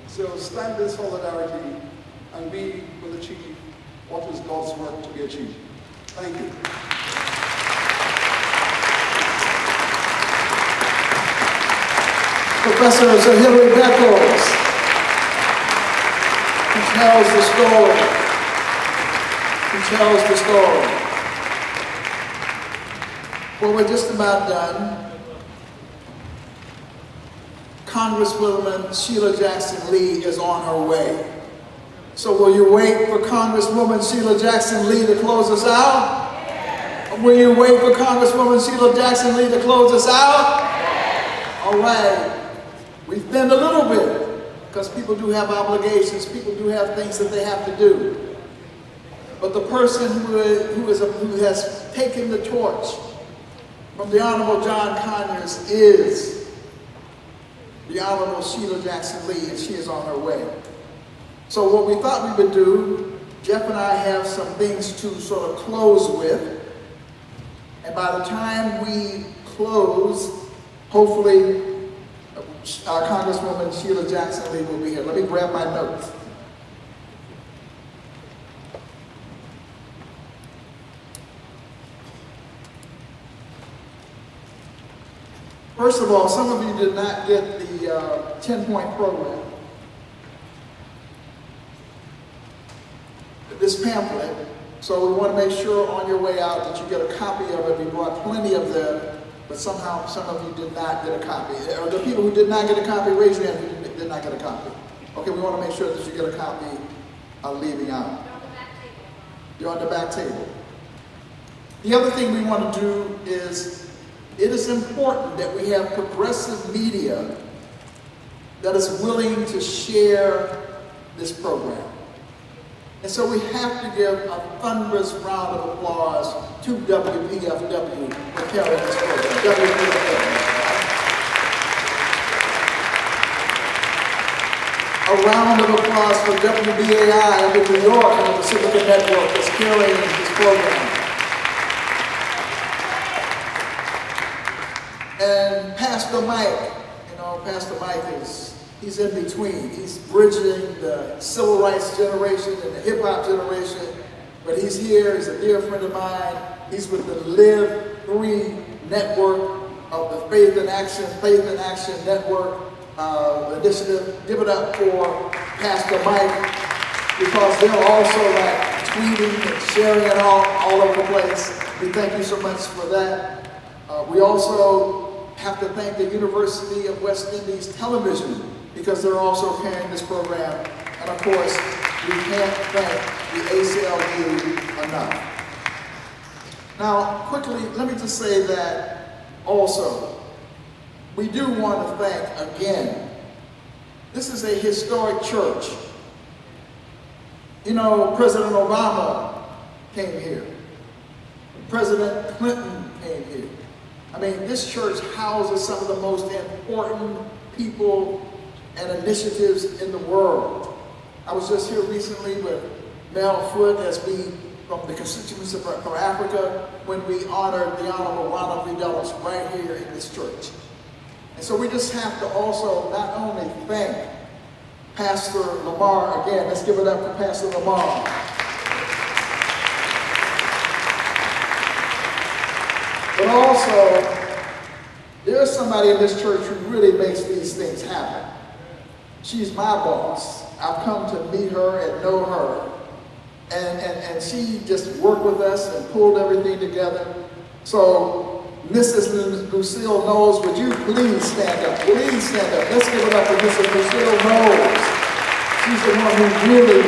So stand in solidarity, and we will achieve what is God's work to be achieved. Thank you. Professor Sir Hilary Beckles, who tells the story. Well, we're just about done. Congresswoman Sheila Jackson Lee is on her way. So will you wait for Congresswoman Sheila Jackson Lee to close us out? Yes. Will you wait for Congresswoman Sheila Jackson Lee to close us out? Yes. All right. We've thinned a little bit because people do have obligations. People do have things that they have to do. But the person who has taken the torch from the Honorable John Conyers is the Honorable Sheila Jackson Lee, and she is on her way. So what we thought we would do, Jeff and I have some things to sort of close with. And by the time we close, hopefully our Congresswoman Sheila Jackson Lee will be here. Let me grab my notes. First of all, some of you did not get the 10-point program. This pamphlet, so we want to make sure on your way out that you get a copy of it. We brought plenty of them, but somehow some of you did not get a copy. Or the people who did not get a copy, raise your hand if you did not get a copy. Okay, we want to make sure that you get a copy leaving out. You're on the back table. The other thing we want to do is, it is important that we have progressive media that is willing to share this program. And so we have to give a thunderous round of applause to WPFW for carrying this program. WPFW. A round of applause for WBAI of New York and the Pacifica Network that's carrying this program. And Pastor Mike, Pastor Mike he's in between. He's bridging the civil rights generation and the hip hop generation, but he's here, he's a dear friend of mine. He's with the Live 3 network of the Faith in Action Network initiative. Give it up for Pastor Mike, because they're also like tweeting and sharing it all over the place. We thank you so much for that. We also have to thank the University of West Indies Television, because they're also carrying this program. And of course, we can't thank the ACLU enough. Now, quickly, let me just say that also, we do want to thank again, this is a historic church. President Obama came here. President Clinton came here. This church houses some of the most important people and initiatives in the world. I was just here recently with Mel Foote SB from the Constituency for Africa when we honored the Honorable Ronald Redelis right here in this church. And so we just have to also not only thank Pastor Lamar again, let's give it up for Pastor Lamar. But also, there's somebody in this church who really makes these things happen. She's my boss. I've come to meet her and know her. And she just worked with us and pulled everything together. So, Mrs. Lucille Knowles, would you please stand up? Please stand up. Let's give it up for Mrs. Lucille Knowles. She's the one who really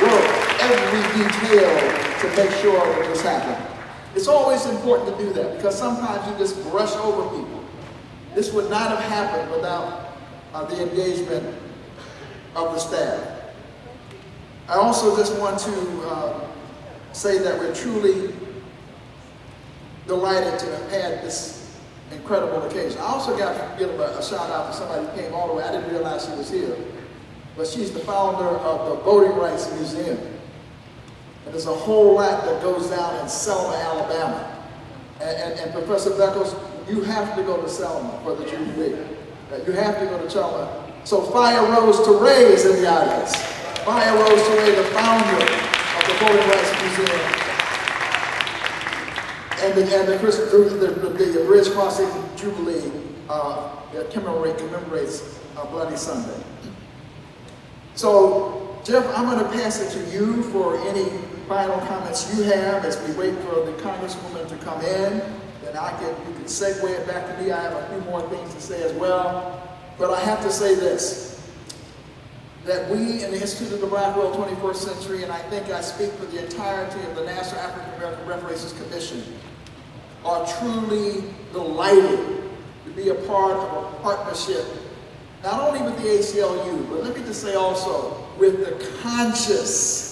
worked every detail to make sure that this happened. It's always important to do that, because sometimes you just brush over people. This would not have happened without the engagement of the staff. I also just want to say that we're truly delighted to have had this incredible occasion. I also got to give a shout out to somebody who came all the way. I didn't realize she was here, but she's the founder of the Voting Rights Museum. And there's a whole lot that goes down in Selma, Alabama. And Professor Beckles, you have to go to Selma for the Jubilee. You have to go to Selma. So Fire Rose Touré is in the audience. Fire Rose Touré, the founder of the Voting Rights Museum. And the Bridge Crossing Jubilee commemorates Bloody Sunday. So, Jeff, I'm going to pass it to you for any final comments you have as we wait for the Congresswoman to come in. Then you can segue it back to me. I have a few more things to say as well. But I have to say this, that we in the Institute of the Black World 21st Century, and I think I speak for the entirety of the National African American Reparations Commission, are truly delighted to be a part of a partnership, not only with the ACLU, but let me just say also, with the conscious.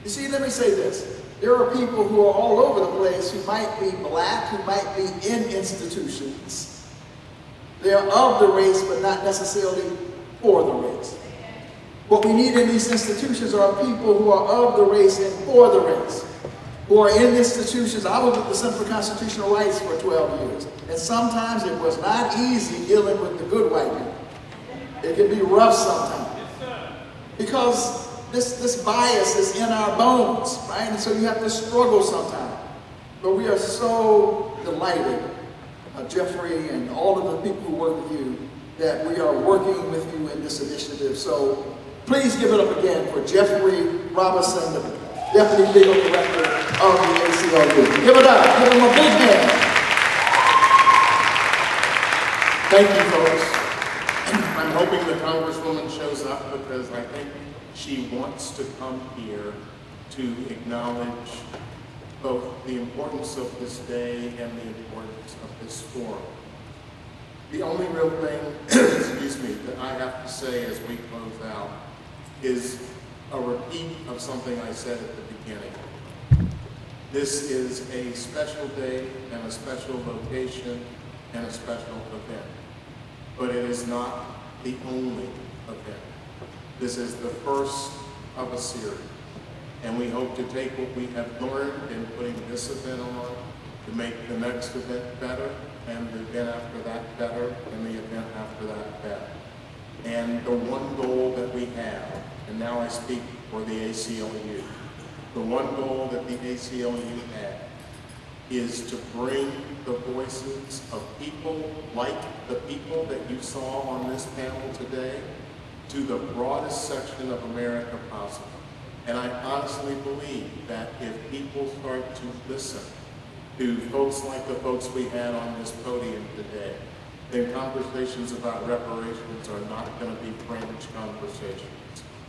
You see, let me say this. There are people who are all over the place who might be black, who might be in institutions. They are of the race, but not necessarily for the race. What we need in these institutions are people who are of the race and for the race, who are in institutions. I was with the Center for Constitutional Rights for 12 years, and sometimes it was not easy dealing with the good white people. It can be rough sometimes, because this bias is in our bones, right? And so you have to struggle sometimes. But we are so delighted Jeffrey and all of the people who work with you, that we are working with you in this initiative. So please give it up again for Jeffrey Robinson, the Deputy Legal Director of the ACLU. Give it up. Give him a big hand. Thank you, folks. I'm hoping the Congresswoman shows up because I think she wants to come here to acknowledge both the importance of this day and the importance of this forum. The only real thing, excuse me, that I have to say as we close out is a repeat of something I said at the beginning. This is a special day and a special location and a special event, but it is not the only event. This is the first of a series, and we hope to take what we have learned in putting this event on to make the next event better, and the event after that better, and the event after that better. And the one goal that we have, and now I speak for the ACLU, the one goal that the ACLU has is to bring the voices of people like the people that you saw on this panel today to the broadest section of America possible. And I honestly believe that if people start to listen to folks like the folks we had on this podium today, then conversations about reparations are not going to be fringe conversations.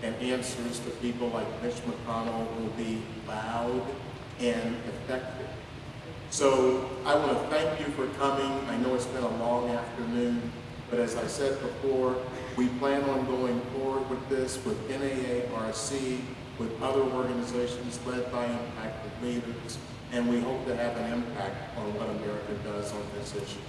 And answers to people like Mitch McConnell will be loud and effective. So I want to thank you for coming. I know it's been a long afternoon, but as I said before, we plan on going forward with this, with NAARC, with other organizations led by impacted leaders, and we hope to have an impact on what America does on this issue.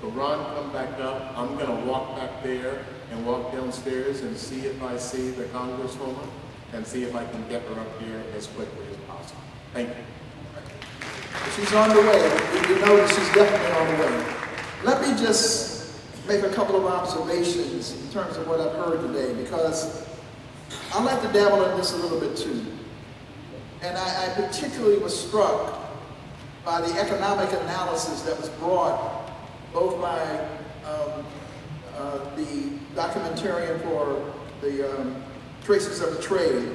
So Ron, come back up. I'm going to walk back there and walk downstairs and see if I see the Congresswoman and see if I can get her up here as quickly as possible. Thank you. She's on the way. You know that she's definitely on the way. Let me just make a couple of observations in terms of what I've heard today, because I like to dabble in this a little bit too. And I particularly was struck by the economic analysis that was brought both by the documentarian for the Traces of the Trade,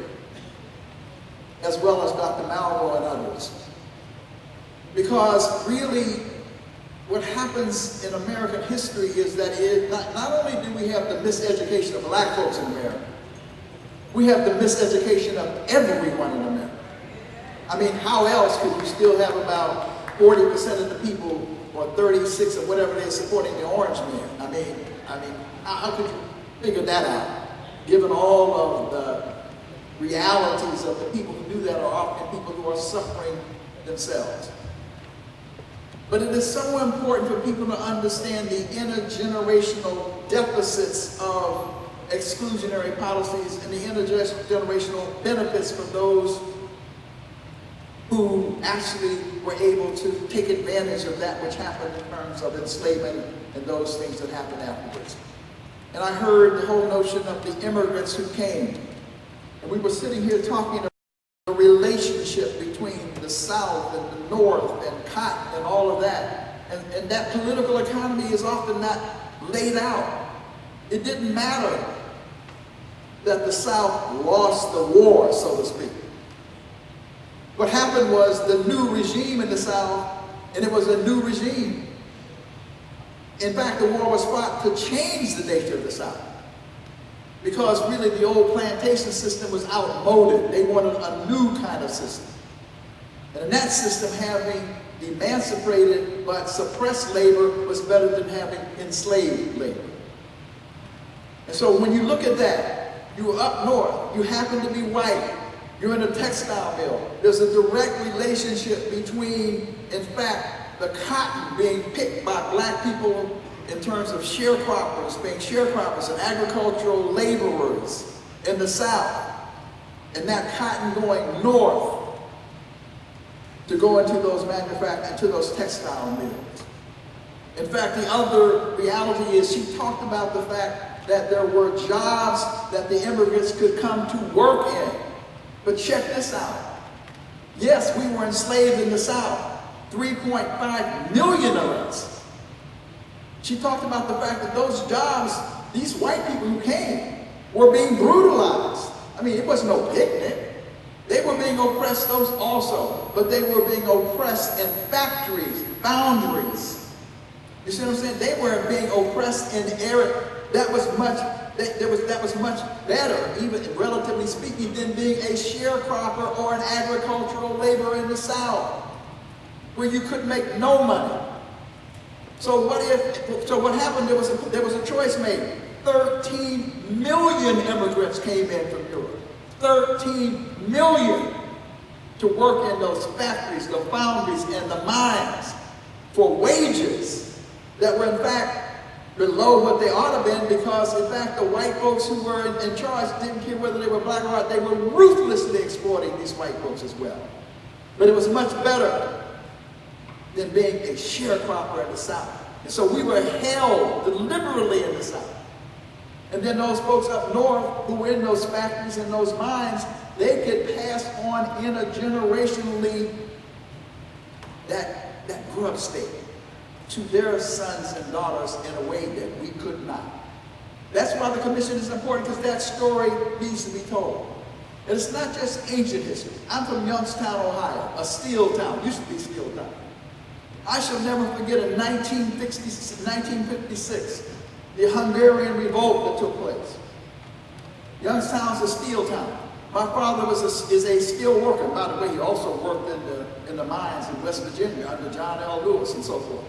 as well as Dr. Malvo and others. Because really, what happens in American history is that not only do we have the miseducation of black folks in America, we have the miseducation of everyone in America. I mean, how else could you still have about 40% of the people, or 36 or whatever it is, supporting the Orange Man? I mean, how could you figure that out, given all of the realities of the people who do that are often people who are suffering themselves? But it is so important for people to understand the intergenerational deficits of exclusionary policies and the intergenerational benefits for those who actually were able to take advantage of that which happened in terms of enslavement and those things that happened afterwards. And I heard the whole notion of the immigrants who came. And we were sitting here talking about the relationship between the South and the North and cotton and all of that. And that political economy is often not laid out. It didn't matter that the South lost the war, so to speak. What happened was the new regime in the South, and it was a new regime. In fact, the war was fought to change the nature of the South, because really the old plantation system was outmoded. They wanted a new kind of system. And in that system, having emancipated but suppressed labor was better than having enslaved labor. And so when you look at that, you are up north, you happen to be white, you're in a textile mill. There's a direct relationship between, in fact, the cotton being picked by black people in terms of sharecroppers, being sharecroppers and agricultural laborers in the South, and that cotton going north to go into those into those textile mills. In fact, the other reality is she talked about the fact that there were jobs that the immigrants could come to work in. But check this out. Yes, we were enslaved in the South, 3.5 million of us. She talked about the fact that those jobs, these white people who came, were being brutalized. I mean, it was no picnic. They were being oppressed, those also, but they were being oppressed in factories, boundaries. You see what I'm saying? They were being oppressed in area that was much better, even relatively speaking, than being a sharecropper or an agricultural laborer in the South, where you could make no money. So what happened? There was a choice made. 13 million immigrants came in from Europe. 13 million to work in those factories, the foundries, and the mines for wages that were in fact below what they ought to have been, because in fact the white folks who were in charge didn't care whether they were black or white. They were ruthlessly exploiting these white folks as well. But it was much better than being a sharecropper in the South. And so we were held deliberately in the South. And then those folks up north who were in those factories and those mines, they could pass on intergenerationally that grub state to their sons and daughters in a way that we could not. That's why the commission is important, because that story needs to be told. And it's not just ancient history. I'm from Youngstown, Ohio, a steel town, used to be a steel town. I shall never forget in 1956, the Hungarian revolt that took place. Youngstown's a steel town. My father is a steel worker. By the way, he also worked in the mines in West Virginia under John L. Lewis and so forth.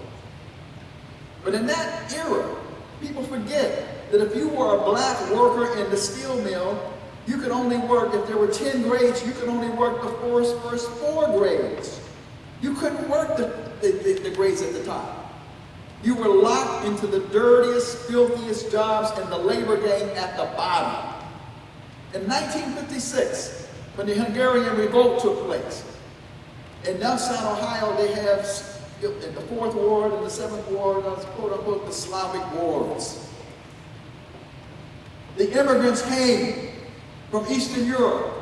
But in that era, people forget that if you were a black worker in the steel mill, you could only work, if there were 10 grades, you could only work the first 4 grades. You couldn't work the grades at the top. You were locked into the dirtiest, filthiest jobs in the labor gang at the bottom. In 1956, when the Hungarian revolt took place, in Youngstown, Ohio, they have, in the 4th Ward and the 7th Ward, quote unquote, the Slavic wards. The immigrants came from Eastern Europe,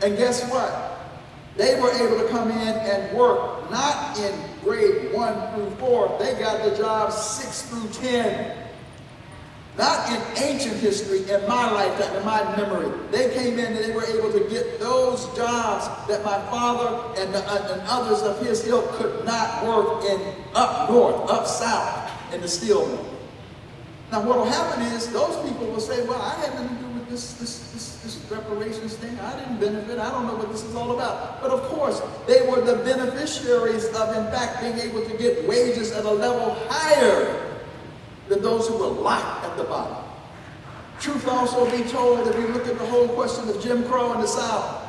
and guess what? They were able to come in and work, not in grade 1 through 4. They got the jobs 6 through 10. Not in ancient history, in my lifetime, in my memory. They came in and they were able to get those jobs that my father and others of his ilk could not work in up north, up south, in the steel mill. Now what will happen is those people will say, well, I had nothing to do with this reparations thing. I didn't benefit. I don't know what this is all about. But of course, they were the beneficiaries of, in fact, being able to get wages at a level higher than those who were locked at the bottom. Truth also be told, if we look at the whole question of Jim Crow in the South,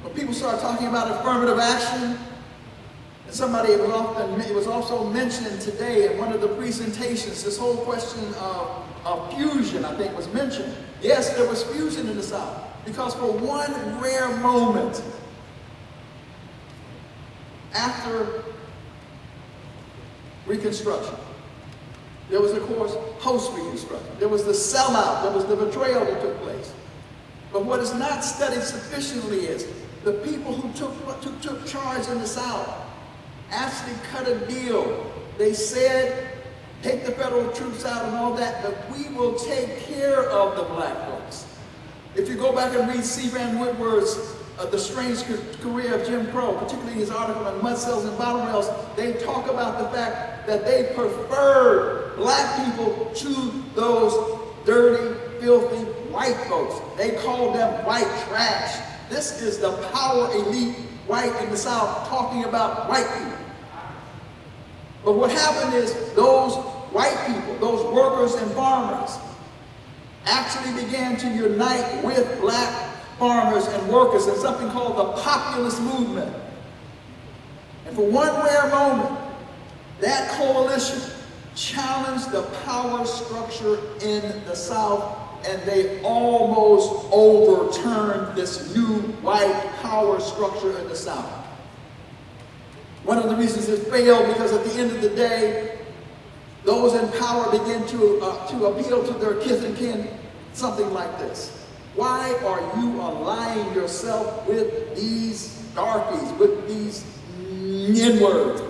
when people start talking about affirmative action, and somebody, it was also mentioned today in one of the presentations, this whole question of fusion, I think, was mentioned. Yes, there was fusion in the South, because for one rare moment, after Reconstruction, there was, of course, post-Reconstruction. There was the sellout, there was the betrayal that took place. But what is not studied sufficiently is the people who took charge in the South actually cut a deal. They said, take the federal troops out and all that, but we will take care of the black folks. If you go back and read C. Vann Whitworth's The Strange Career of Jim Crow, particularly his article on mud cells and bottom rails, they talk about the fact that they preferred black people to those dirty, filthy white folks. They called them white trash. This is the power elite white in the South talking about white people. But what happened is those white people, those workers and farmers, actually began to unite with black farmers and workers in something called the populist movement. And for one rare moment, that coalition challenged the power structure in the South, and they almost overturned this new white power structure in the South. One of the reasons it failed, because at the end of the day, those in power begin to appeal to their kith and kin, something like this. Why are you allying yourself with these darkies, with these N-words?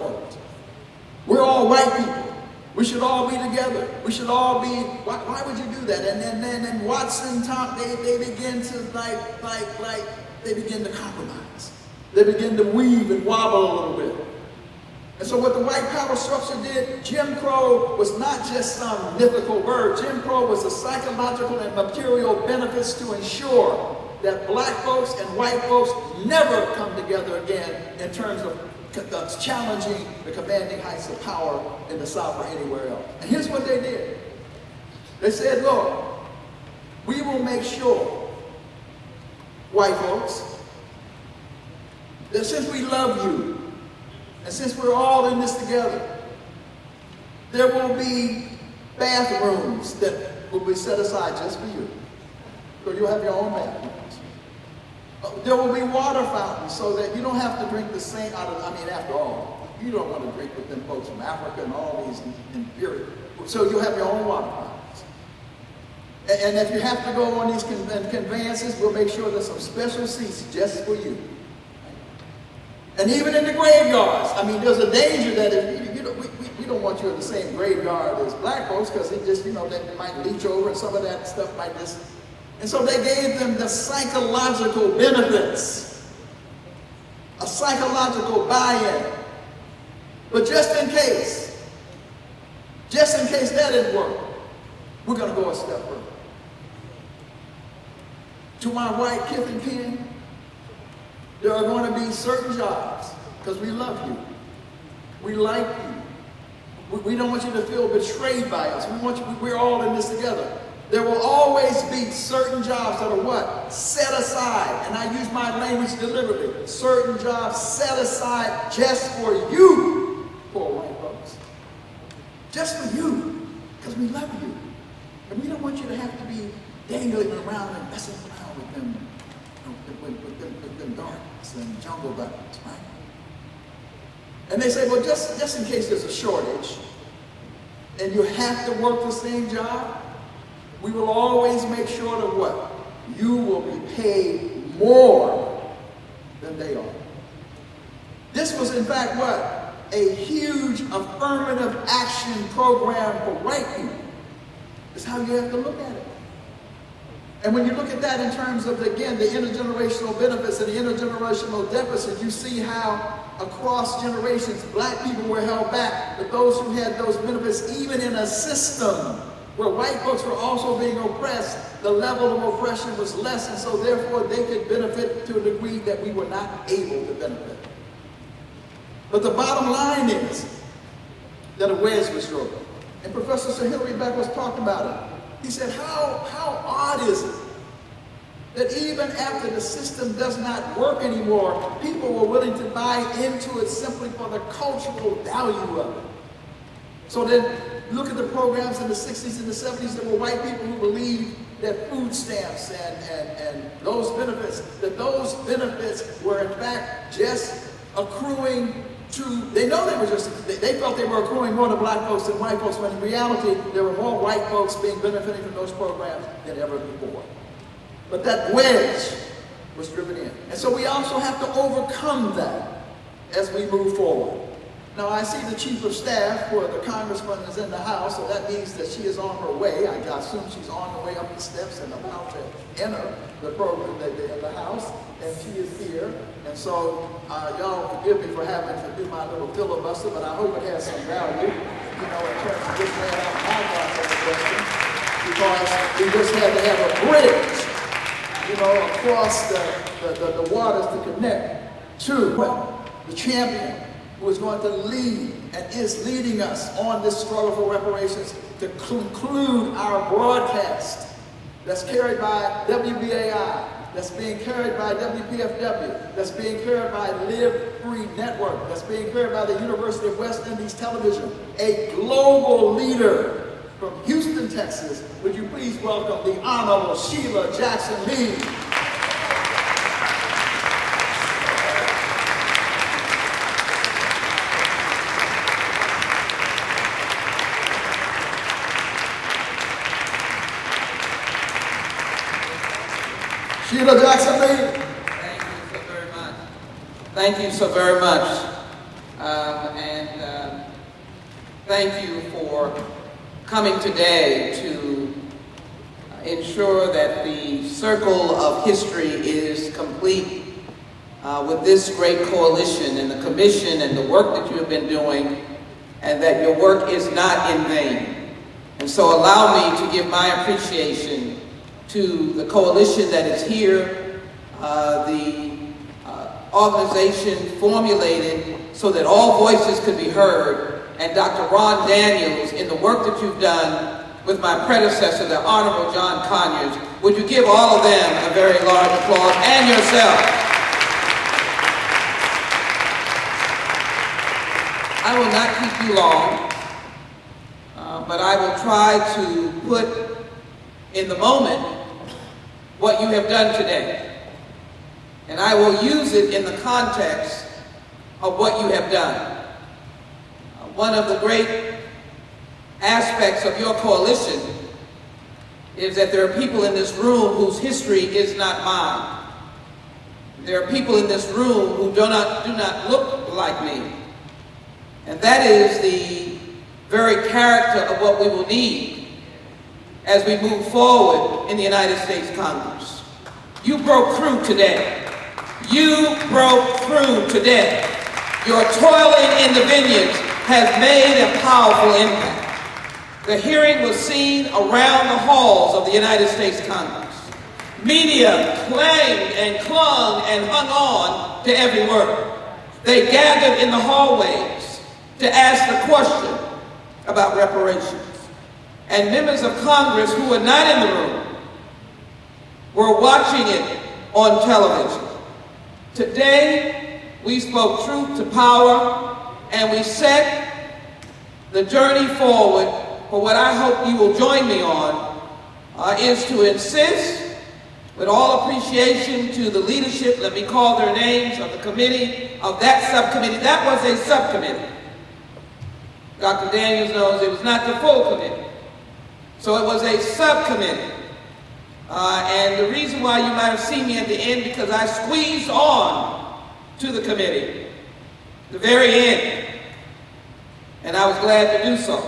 We're we're all white people. We should all be together. We should all be, why would you do that? And then Watson, Tom, they begin to they begin to compromise. They begin to weave and wobble a little bit. And so what the white power structure did, Jim Crow was not just some mythical word. Jim Crow was the psychological and material benefits to ensure that black folks and white folks never come together again in terms of challenging the commanding heights of power in the South or anywhere else. And here's what they did. They said, look, we will make sure, white folks, that since we love you, and since we're all in this together, there will be bathrooms that will be set aside just for you. So you'll have your own bathrooms. There will be water fountains so that you don't have to drink the same after all, you don't want to drink with them folks from Africa and all these inferior. So you'll have your own water fountains. And if you have to go on these conveyances, we'll make sure there's some special seats just for you. And even in the graveyards, there's a danger that if we don't want you in the same graveyard as black folks because it just, they might leach over and some of that stuff might just. And so they gave them the psychological benefits, a psychological buy-in. But just in case that didn't work, we're going to go a step further. To my white kith and kin, there are going to be certain jobs, because we love you. We like you. We don't want you to feel betrayed by us. We're all in this together. There will always be certain jobs that are what? Set aside. And I use my language deliberately. Certain jobs set aside just for you, poor white folks. Just for you, because we love you. And we don't want you to have to be dangling around and messing around with them. With them darkness and jungle buttons, right? And they say, well, just in case there's a shortage and you have to work the same job, we will always make sure that what? You will be paid more than they are. This was, in fact, what? A huge affirmative action program for white people. It's how you have to look at it. And when you look at that in terms of, again, the intergenerational benefits and the intergenerational deficit, you see how across generations, black people were held back, but those who had those benefits, even in a system where white folks were also being oppressed, the level of oppression was less, and so therefore they could benefit to a degree that we were not able to benefit. But the bottom line is that a wedge was driven. And Professor Sir Hilary Beck was talking about it. He said, how odd is it that even after the system does not work anymore, people were willing to buy into it simply for the cultural value of it. So then look at the programs in the 60s and the 70s that were white people who believed that food stamps and those benefits were in fact just accruing to, they felt they were accruing more to black folks than white folks, when in reality, there were more white folks benefiting from those programs than ever before. But that wedge was driven in. And so we also have to overcome that as we move forward. Now, I see the Chief of Staff for the Congressman is in the house, so that means that she is on her way. I assume she's on the way up the steps and about to enter the program in the house, and she is here. And so, y'all forgive me for having to do my little filibuster, but I hope it has some value, in terms of just laying out my thoughts on the question, because we just had to have a bridge, across the waters to connect to the champion who is going to lead and is leading us on this struggle for reparations to conclude our broadcast that's carried by WBAI, that's being carried by WPFW, that's being carried by Live Free Network, that's being carried by the University of West Indies Television, a global leader from Houston, Texas. Would you please welcome the Honorable Sheila Jackson Lee. Sheila Jackson Lee. Thank you so very much. thank you for coming today to ensure that the circle of history is complete with this great coalition and the commission and the work that you have been doing, and that your work is not in vain. And so allow me to give my appreciation to the coalition that is here, the organization formulated so that all voices could be heard, and Dr. Ron Daniels in the work that you've done with my predecessor, the Honorable John Conyers. Would you give all of them a very large applause, and yourself? I will not keep you long, but I will try to put in the moment what you have done today. And I will use it in the context of what you have done. One of the great aspects of your coalition is that there are people in this room whose history is not mine. There are people in this room who do not look like me. And that is the very character of what we will need as we move forward in the United States Congress. You broke through today. You broke through today. Your toiling in the vineyards has made a powerful impact. The hearing was seen around the halls of the United States Congress. Media claimed and clung and hung on to every word. They gathered in the hallways to ask the question about reparations. And members of Congress who were not in the room were watching it on television. Today, we spoke truth to power, and we set the journey forward for what I hope you will join me on, is to insist, with all appreciation to the leadership, let me call their names, of the committee, of that subcommittee. That was a subcommittee. Dr. Daniels knows it was not the full committee. So it was a subcommittee. And the reason why you might have seen me at the end, because I squeezed on to the committee, the very end. And I was glad to do so.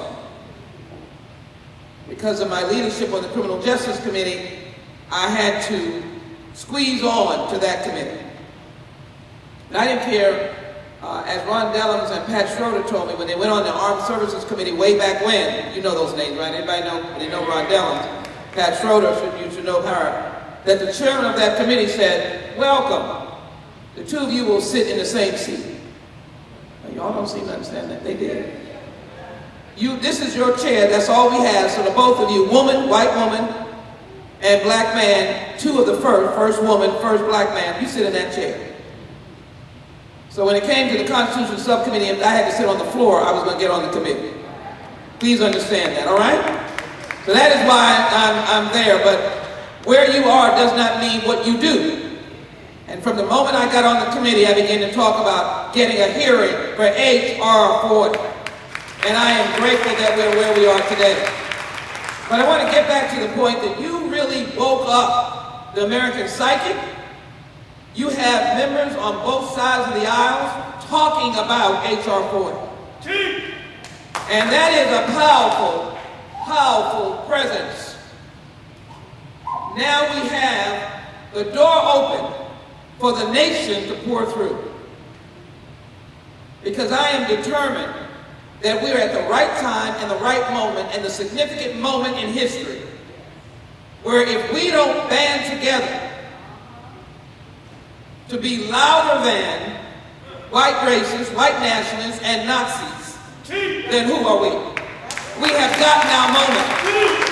Because of my leadership on the Criminal Justice Committee, I had to squeeze on to that committee. And I didn't care, as Ron Dellums and Pat Schroeder told me when they went on the Armed Services Committee way back when, you know those names, right? Anybody know? They know Ron Dellums. Pat Schroeder, you should know her, that the chairman of that committee said, welcome, the two of you will sit in the same seat. Now, y'all don't seem to understand that. They did. This is your chair, that's all we have, so the both of you, woman, white woman, and black man, two of the first woman, first black man, you sit in that chair. So when it came to the Constitution Subcommittee, if I had to sit on the floor, I was going to get on the committee. Please understand that, all right? So that is why I'm there, but where you are does not mean what you do. And from the moment I got on the committee, I began to talk about getting a hearing for H.R. 40. And I am grateful that we're where we are today. But I want to get back to the point that you really woke up the American psyche. You have members on both sides of the aisles talking about H.R. 40. And that is a powerful, powerful presence. Now we have the door open for the nation to pour through. Because I am determined that we're at the right time and the right moment and the significant moment in history where if we don't band together to be louder than white racists, white nationalists, and Nazis, then who are we? We have gotten our moment.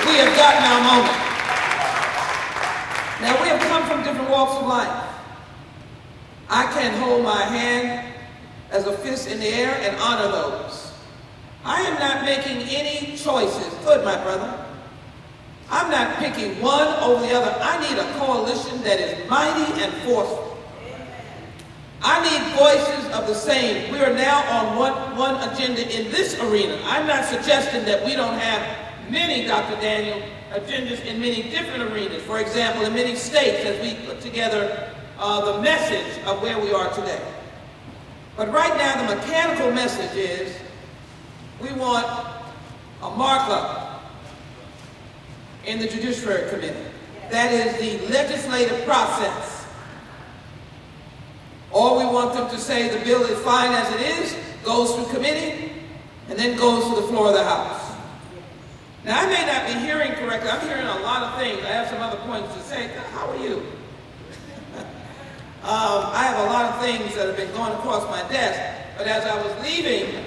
We have gotten our moment. Now we have come from different walks of life. I can hold my hand as a fist in the air and honor those. I am not making any choices. Good, my brother. I'm not picking one over the other. I need a coalition that is mighty and forceful. I need voices of the same. We are now on one agenda in this arena. I'm not suggesting that we don't have many, Dr. Daniel, agendas in many different arenas. For example, in many states as we put together the message of where we are today. But right now the mechanical message is we want a markup in the Judiciary Committee. That is the legislative process. Or we want them to say the bill is fine as it is, goes through committee, and then goes to the floor of the House. Now, I may not be hearing correctly. I'm hearing a lot of things. I have some other points to say. How are you? I have a lot of things that have been going across my desk. But as I was leaving,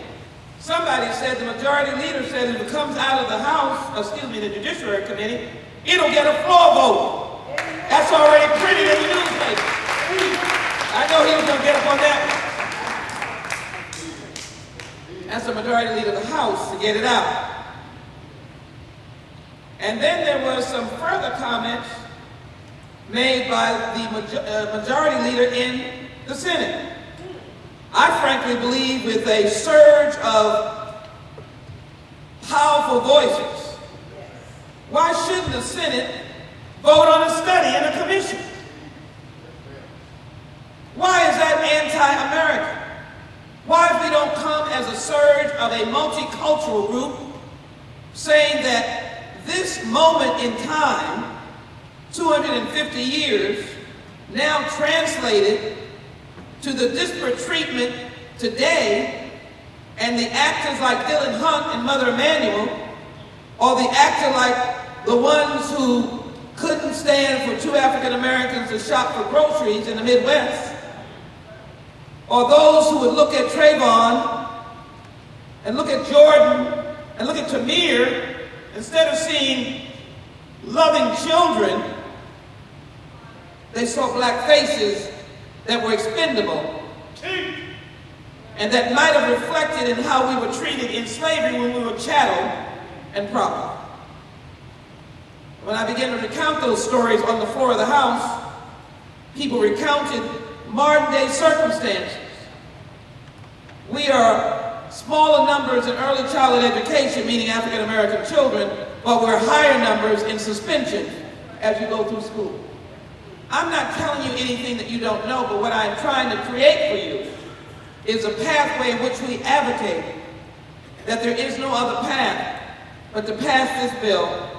somebody said, the majority leader said, if it comes out of the House, the Judiciary Committee, it'll get a floor vote. That's already printed in the newspaper. I know he was going to get up on that one. That's the majority leader of the House to get it out. And then there was some further comments made by the majority leader in the Senate. I frankly believe with a surge of powerful voices, why shouldn't the Senate vote on a study and a commission? Why is that anti-American? Why if we don't come as a surge of a multicultural group saying that this moment in time, 250 years, now translated to the disparate treatment today, and the actors like Dylan Hunt and Mother Emanuel, or the actor like the ones who couldn't stand for two African Americans to shop for groceries in the Midwest, or those who would look at Trayvon and look at Jordan and look at Tamir, instead of seeing loving children, they saw black faces that were expendable and that might have reflected in how we were treated in slavery when we were chattel and property. When I began to recount those stories on the floor of the House, people recounted modern-day circumstances. We are smaller numbers in early childhood education, meaning African American children, but we're higher numbers in suspension as you go through school. I'm not telling you anything that you don't know, but what I'm trying to create for you is a pathway in which we advocate that there is no other path but to pass this bill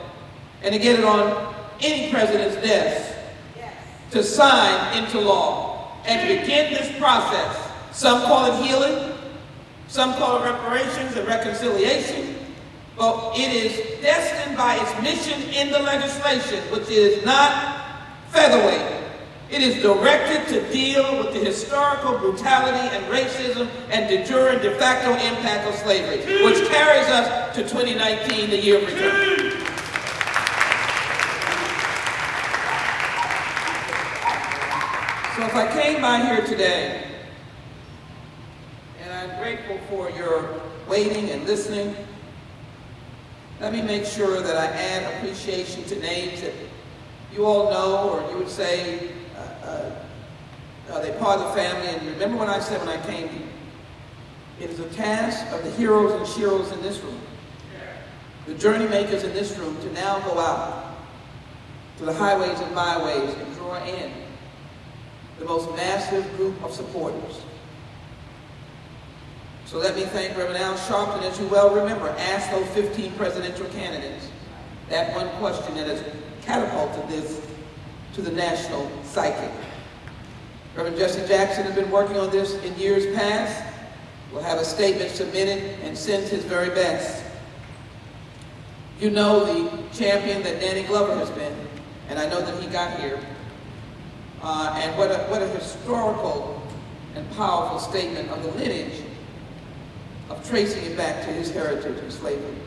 and to get it on any president's desk to sign into law and to begin this process. Some call it healing, some call it reparations and reconciliation, but it is destined by its mission in the legislation, which is not featherweight. It is directed to deal with the historical brutality and racism and de jure and de facto impact of slavery, which carries us to 2019, the year of return. So if I came by here today, and I'm grateful for your waiting and listening, let me make sure that I add appreciation to names that you all know, or you would say, they're part of the family. And remember when I said when I came here, it is a task of the heroes and sheroes in this room, the journey makers in this room, to now go out to the highways and byways and draw in the most massive group of supporters. So let me thank Reverend Al Sharpton, as you well remember, asked those 15 presidential candidates that one question that has catapulted this to the national psyche. Reverend Jesse Jackson has been working on this in years past. Will have a statement submitted and sends his very best. You know the champion that Danny Glover has been, and I know that he got here. And what a historical and powerful statement of the lineage of tracing it back to his heritage of slavery.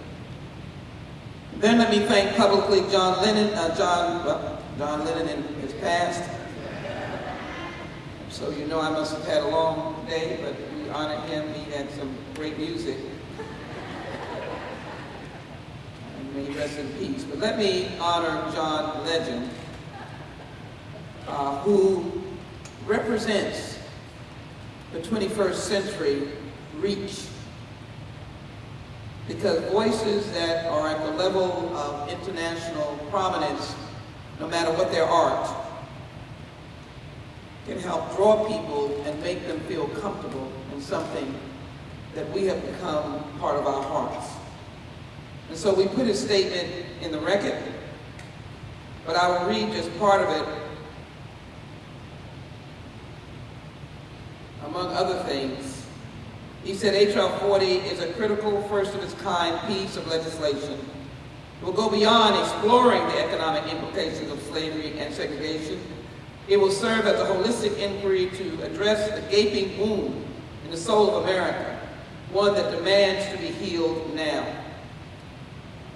Then let me thank publicly John Lennon. John Lennon in his past. So you know I must have had a long day, but we honored him. He had some great music. And may he rest in peace. But let me honor John Legend, who represents the 21st century reach. Because voices that are at the level of international prominence, no matter what their art, can help draw people and make them feel comfortable in something that we have become part of our hearts. And so we put his statement in the record, but I will read just part of it. Among other things, he said H.R. 40 is a critical, first of its kind piece of legislation. It will go beyond exploring the economic implications of slavery and segregation. It will serve as a holistic inquiry to address the gaping wound in the soul of America, one that demands to be healed now.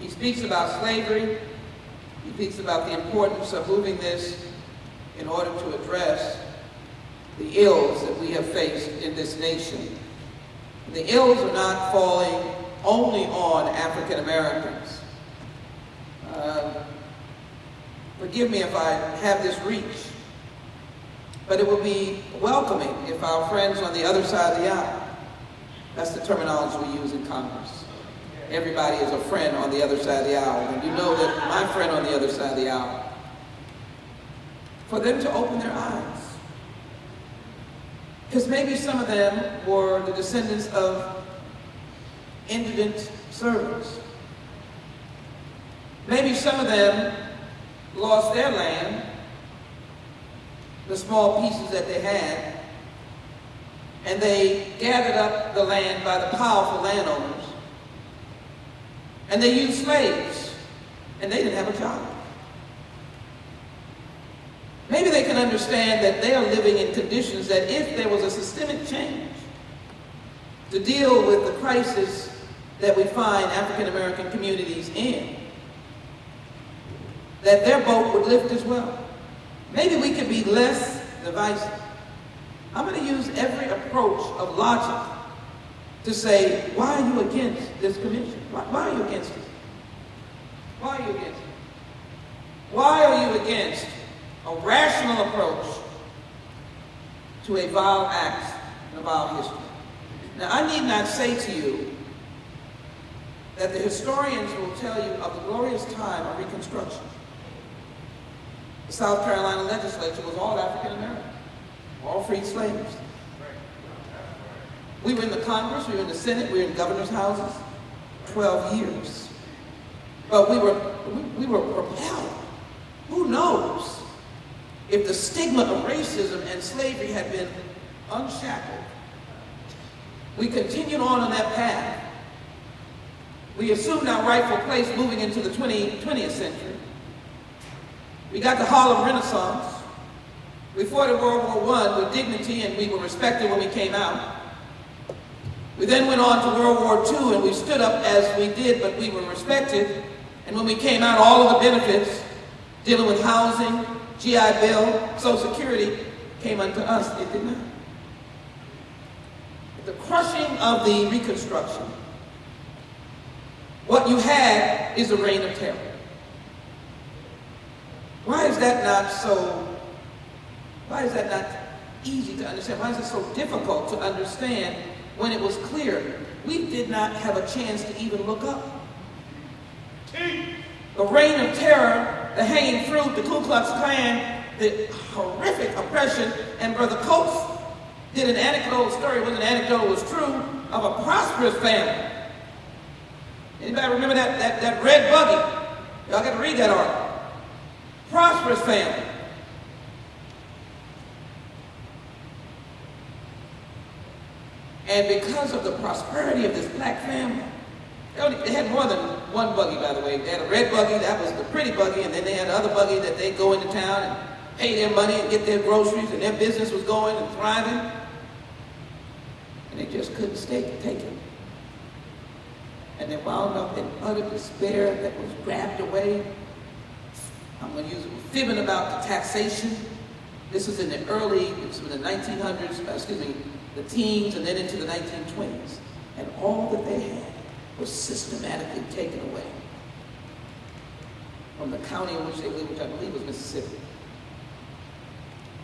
He speaks about slavery. He speaks about the importance of moving this in order to address the ills that we have faced in this nation. The ills are not falling only on African Americans. Forgive me if I have this reach, but it would be welcoming if our friends on the other side of the aisle, that's the terminology we use in Congress. Everybody is a friend on the other side of the aisle, and you know that my friend on the other side of the aisle, for them to open their eyes. Because maybe some of them were the descendants of indigent servants. Maybe some of them lost their land, the small pieces that they had, and they gathered up the land by the powerful landowners, and they used slaves, and they didn't have a job. Maybe they can understand that they are living in conditions that if there was a systemic change to deal with the crisis that we find African American communities in, that their boat would lift as well. Maybe we could be less divisive. I'm going to use every approach of logic to say, why are you against this commission? Why are you against it? Why are you against it? Why are you against a rational approach to a vile act in a vile history? Now, I need not say to you that the historians will tell you of the glorious time of Reconstruction. The South Carolina legislature was all African American, all freed slaves. We were in the Congress, we were in the Senate, we were in governor's houses, 12 years. But we were propelled. Who knows if the stigma of racism and slavery had been unshackled? We continued on that path. We assumed our rightful place moving into the 20th century. We got the Harlem Renaissance. We fought in World War I with dignity, and we were respected when we came out. We then went on to World War II, and we stood up as we did, but we were respected. And when we came out, all of the benefits, dealing with housing, GI Bill, Social Security, came unto us. It did not. The crushing of the Reconstruction, what you had is a reign of terror. Why is that not easy to understand? Why is it so difficult to understand when it was clear we did not have a chance to even look up? The reign of terror, the hanging fruit, the Ku Klux Klan, the horrific oppression, and Brother Coates did an anecdotal story, it wasn't an anecdote, it was true, of a prosperous family. Anybody remember that red buggy? Y'all got to read that article. Prosperous family. And because of the prosperity of this black family, they had more than one buggy, by the way. They had a red buggy, that was the pretty buggy, and then they had another buggy that they'd go into town and pay their money and get their groceries, and their business was going and thriving. And they just couldn't take it. And they wound up in utter despair that was grabbed away. I'm going to use fibbing about the taxation. This was in the 1900s, the teens, and then into the 1920s. And all that they had was systematically taken away from the county in which they lived, which I believe was Mississippi.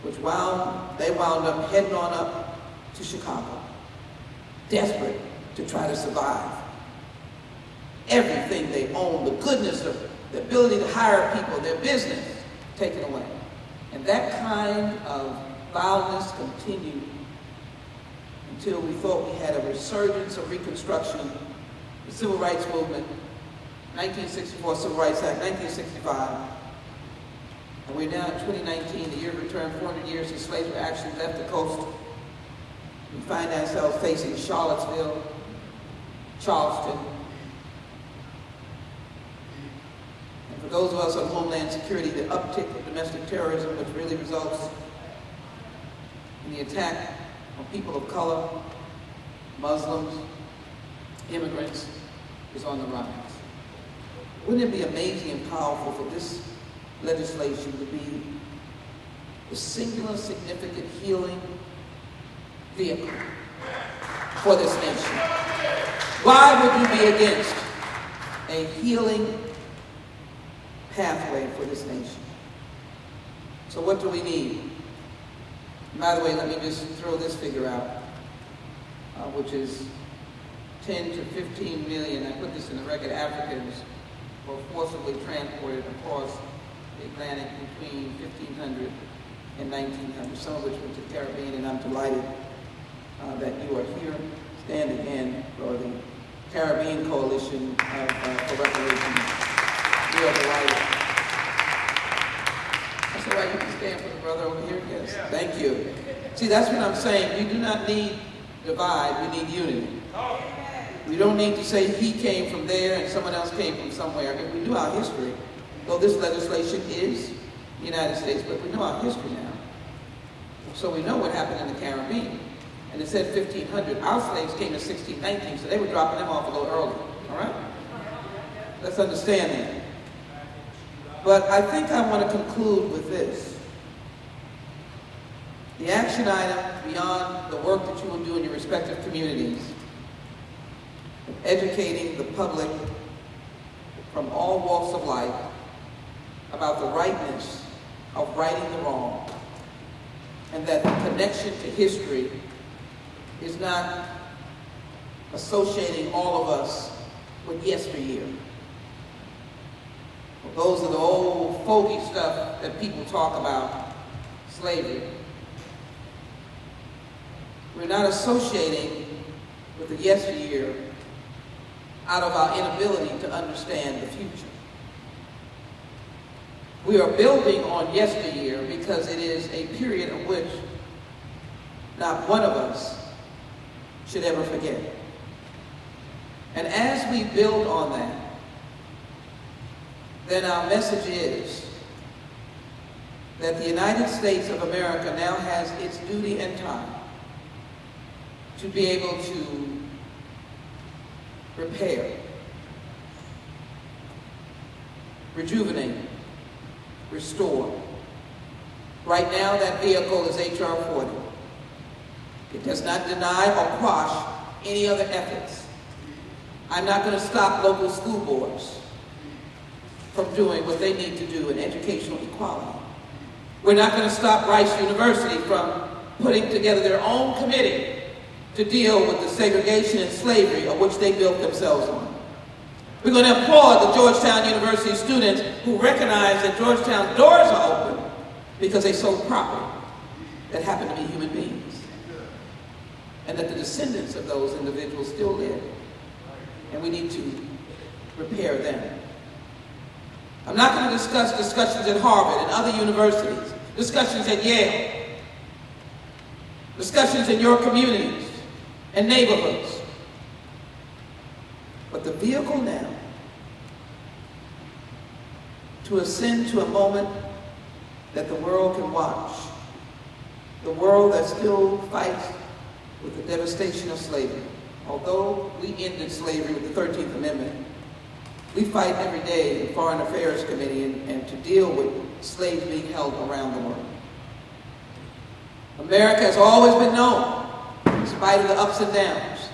They wound up heading on up to Chicago, desperate to try to survive. Everything they owned, the goodness of the ability to hire people, their business, taken away. And that kind of violence continued until we thought we had a resurgence of Reconstruction, the Civil Rights Movement, 1964 Civil Rights Act, 1965, and we're now in 2019, the year of return, 400 years since slavery actually left the coast. We find ourselves facing Charlottesville, Charleston, and for those of us on Homeland Security, the uptick of domestic terrorism, which really results in the attack on people of color, Muslims, immigrants, is on the rise. Wouldn't it be amazing and powerful for this legislation to be the singular significant healing vehicle for this nation? Why would you be against a healing pathway for this nation? So what do we need? And by the way, let me just throw this figure out, which is 10 to 15 million, I put this in the record, Africans were forcibly transported across the Atlantic between 1500 and 1900, some of which went to the Caribbean, and I'm delighted that you are here. Stand again for the Caribbean Coalition for Reparations. We are delighted. That's all right, you can stand for the brother over here, yes. Thank you. See, that's what I'm saying. We do not need divide, we need unity. We don't need to say he came from there and someone else came from somewhere. I mean, we knew our history, though this legislation is the United States, but we know our history now. So we know what happened in the Caribbean. And it said 1500. Our slaves came in 1619, so they were dropping them off a little early, all right? Let's understand that. But I think I want to conclude with this. The action item, beyond the work that you will do in your respective communities, educating the public from all walks of life about the rightness of righting the wrong, and that the connection to history is not associating all of us with yesteryear. Well, those are the old fogey stuff that people talk about, slavery. We're not associating with the yesteryear out of our inability to understand the future. We are building on yesteryear because it is a period of which not one of us should ever forget. And as we build on that, then our message is that the United States of America now has its duty and time to be able to repair, rejuvenate, restore. Right now, that vehicle is H.R. 40. It does not deny or quash any other efforts. I'm not going to stop local school boards from doing what they need to do in educational equality. We're not going to stop Rice University from putting together their own committee to deal with the segregation and slavery of which they built themselves on. We're going to applaud the Georgetown University students who recognize that Georgetown's doors are open because they sold property that happened to be human beings, and that the descendants of those individuals still live, and we need to repair them. I'm not going to discuss discussions at Harvard and other universities, discussions at Yale, discussions in your communities and neighborhoods. But the vehicle now to ascend to a moment that the world can watch, the world that still fights with the devastation of slavery. Although we ended slavery with the 13th Amendment, we fight every day in the Foreign Affairs Committee and to deal with slaves being held around the world. America has always been known, in spite of the ups and downs,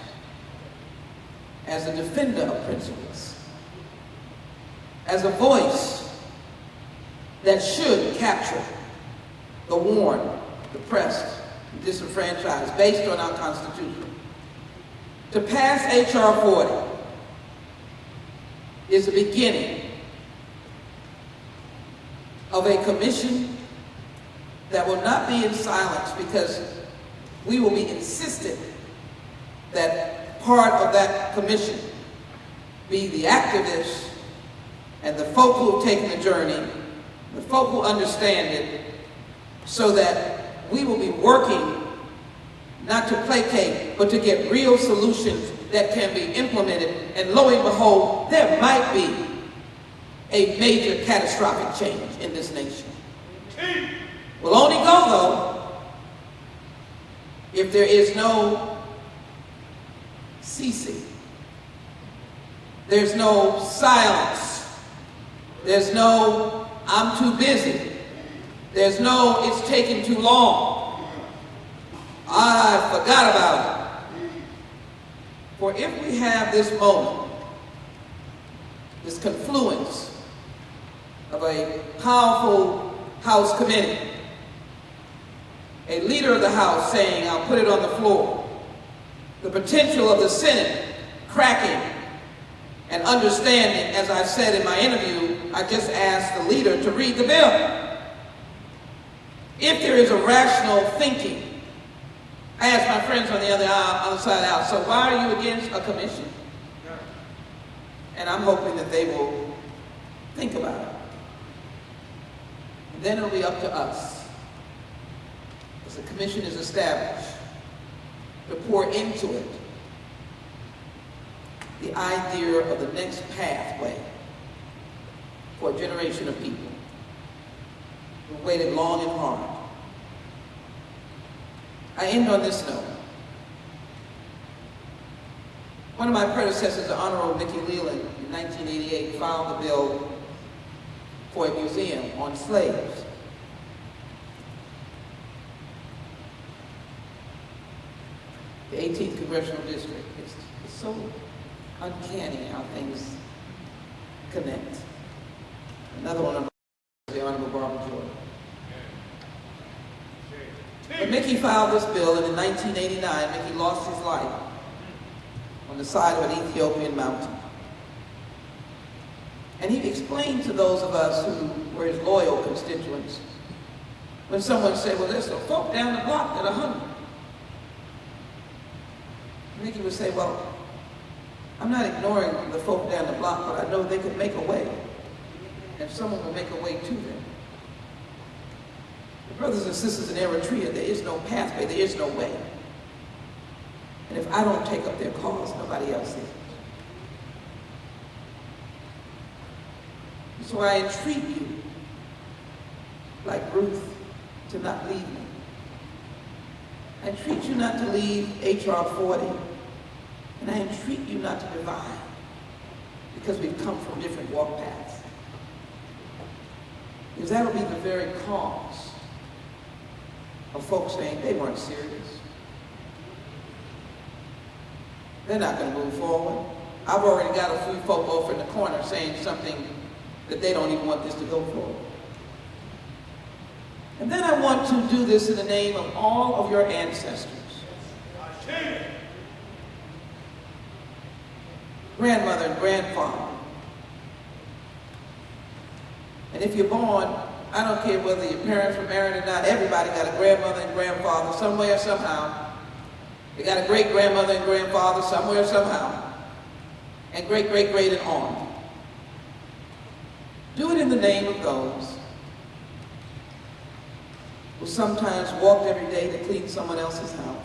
as a defender of principles, as a voice that should capture the worn, the oppressed, the disenfranchised, based on our Constitution. To pass H.R. 40 is the beginning of a commission that will not be in silence, because we will be insistent that part of that commission be the activists and the folk who have taken the journey, the folk who understand it, so that we will be working not to placate, but to get real solutions that can be implemented. And lo and behold, there might be a major catastrophic change in this nation. Will only go, though, if there is no ceasing. There's no silence. There's no, I'm too busy. There's no, it's taking too long. I forgot about it. For if we have this moment, this confluence of a powerful House committee, a leader of the House saying, I'll put it on the floor, the potential of the Senate cracking and understanding, as I said in my interview, I just asked the leader to read the bill. If there is a rational thinking, I asked my friends on the other side out, so why are you against a commission? And I'm hoping that they will think about it. And then it'll be up to us, as the commission is established, to pour into it the idea of the next pathway for a generation of people who waited long and hard. I end on this note. One of my predecessors, the Honorable Mickey Leland, in 1988, filed a bill for a museum on slaves. The 18th Congressional District. It's so uncanny how things connect. Another one of the Honorable Barbara Jordan. But Mickey filed this bill, and in 1989, Mickey lost his life on the side of an Ethiopian mountain. And he explained to those of us who were his loyal constituents, when someone said, well, there's some folk down the block that are hungry. Mickey would say, well, I'm not ignoring the folk down the block, but I know they could make a way. And someone will make a way to them. The brothers and sisters in Eritrea, there is no pathway, there is no way. And if I don't take up their cause, nobody else is. So I entreat you, like Ruth, to not leave me. I entreat you not to leave H.R. 40. And I entreat you not to divide, because we've come from different walk paths. Because that'll be the very cause of folks saying they weren't serious. They're not going to move forward. I've already got a few folk over in the corner saying something that they don't even want this to go forward. And then I want to do this in the name of all of your ancestors. Grandmother and grandfather. And if you're born, I don't care whether your parents were married or not, everybody got a grandmother and grandfather somewhere, somehow. They got a great-grandmother and grandfather somewhere, somehow. And great-great-great and on. Do it in the name of those who sometimes walked every day to clean someone else's house.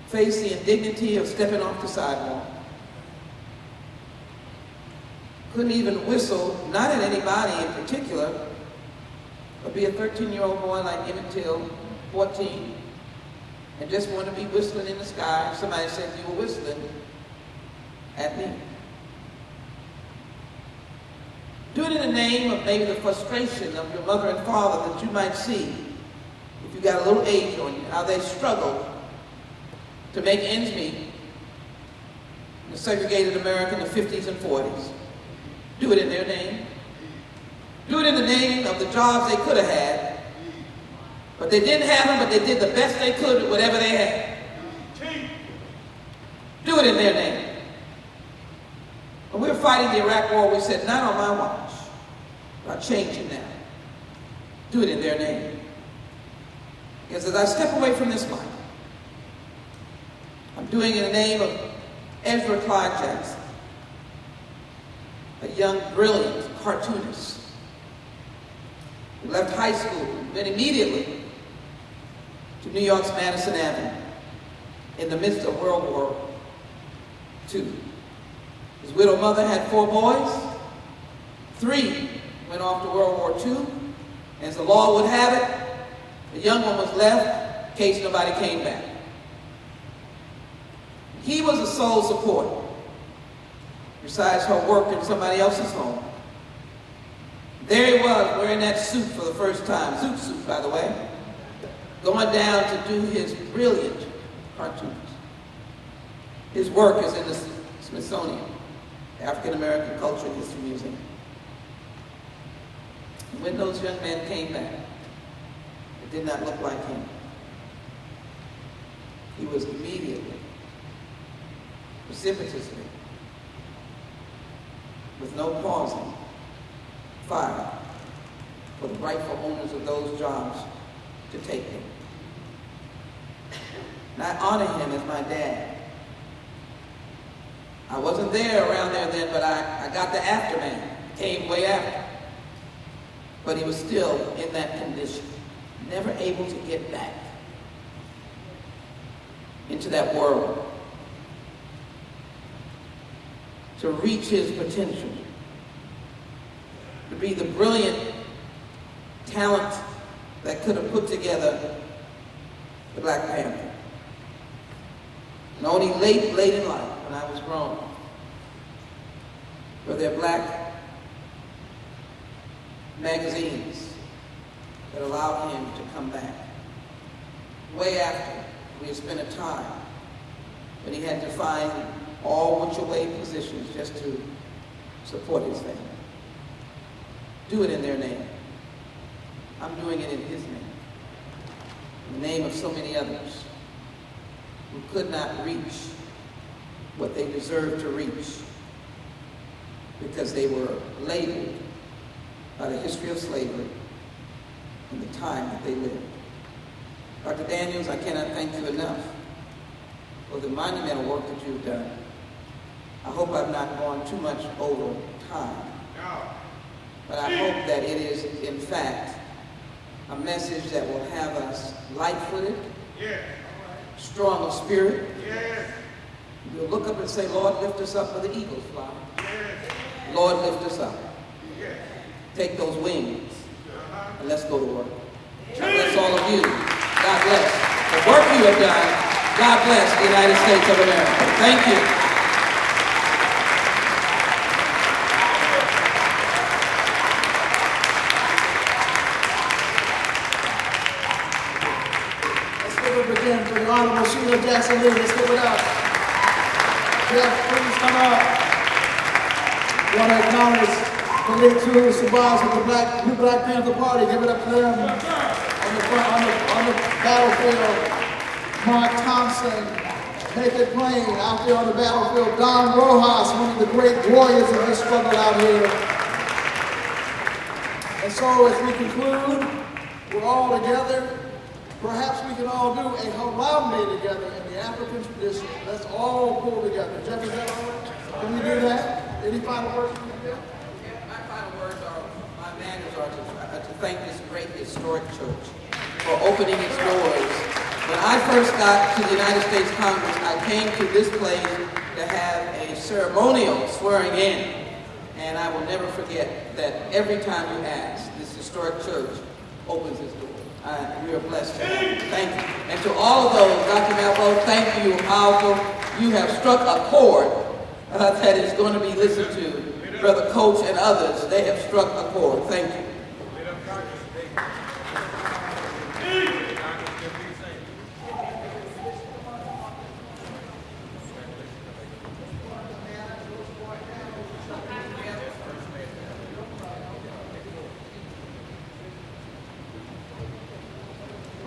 Face the indignity of stepping off the sidewalk. Couldn't even whistle, not at anybody in particular, but be a 13-year-old boy like Emmett Till, 14, and just want to be whistling in the sky. Somebody said you were whistling at me. Do it in the name of maybe the frustration of your mother and father that you might see if you got a little age on you, how they struggle to make ends meet in the segregated America in the 50s and 40s. Do it in their name. Do it in the name of the jobs they could have had, but they didn't have them, but they did the best they could with whatever they had. Do it in their name. When we were fighting the Iraq War, we said, not on my watch. We're changing that. Do it in their name. Because as I step away from this mic, I'm doing it in the name of Ezra Clyde Jackson, a young, brilliant cartoonist who left high school and went immediately to New York's Madison Avenue in the midst of World War II. His widowed mother had 4 boys. 3 went off to World War II. As the law would have it, the young one was left in case nobody came back. He was a sole supporter, besides her work in somebody else's home. There he was, wearing that suit for the first time, zoot suit, by the way, going down to do his brilliant cartoons. His work is in the Smithsonian, African American Culture and History Museum. And when those young men came back, it did not look like him. He was immediately, precipitously, with no pausing, fired for the rightful owners of those jobs to take them. And I honor him as my dad. I wasn't there around there then, but I got the aftermath. Came way after. But he was still in that condition, never able to get back into that world, to reach his potential, to be the brilliant talent that could have put together the Black Panther. And only late in life, when I was grown, were there Black magazines that allowed him to come back. Way after we had spent a time when he had to find all which-way positions just to support his family. Do it in their name. I'm doing it in his name. In the name of so many others who could not reach what they deserved to reach because they were labeled by the history of slavery and the time that they lived. Dr. Daniels, I cannot thank you enough for the monumental work that you've done. I hope I've not gone too much over time, but I hope that it is, in fact, a message that will have us light-footed, strong of spirit. We'll look up and say, Lord, lift us up where the eagles fly. Lord, lift us up. Take those wings and let's go to work. God bless all of you. God bless the work you have done. God bless the United States of America. Thank you. Let's give it again for the Honorable Sheila Jackson Lee. Let's give it up. Jeff, please come up. I want to acknowledge the late two survivors of the New Black Panther Party. Give it up to them. On the battlefield, Mark Thompson, Make It Plain, out there on the battlefield, Don Rojas, one of the great warriors of this struggle out here. And so as we conclude, we're all together. Perhaps we can all do a harambe together in the African tradition. Let's all pull together. Jeff, is that all right? Can we do that? Any final words? My final words are, my manners are to thank this great historic church for opening its doors. When I first got to the United States Congress, I came to this place to have a ceremonial swearing in. And I will never forget that every time you ask, this historic church opens its doors. We are blessed to have you. Thank you. And to all of those, Dr. Malvo, thank you. You were powerful. You have struck a chord that is going to be listened to. Brother Coach and others, they have struck a chord. Thank you.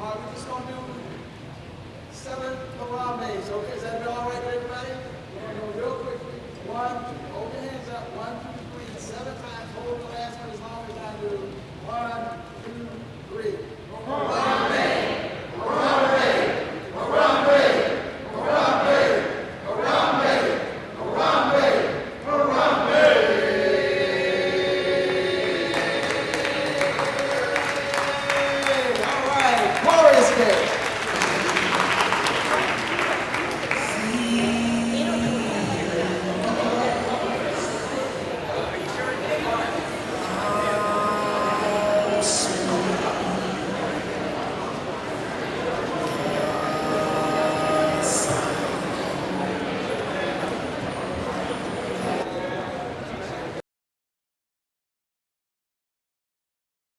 We're just going to do 7 harambes. Okay, is that all right with everybody? We're going to go real quickly. 1, hold your hands up. 1, 2, 3, 7 times. Hold the last one as long as I do. 1,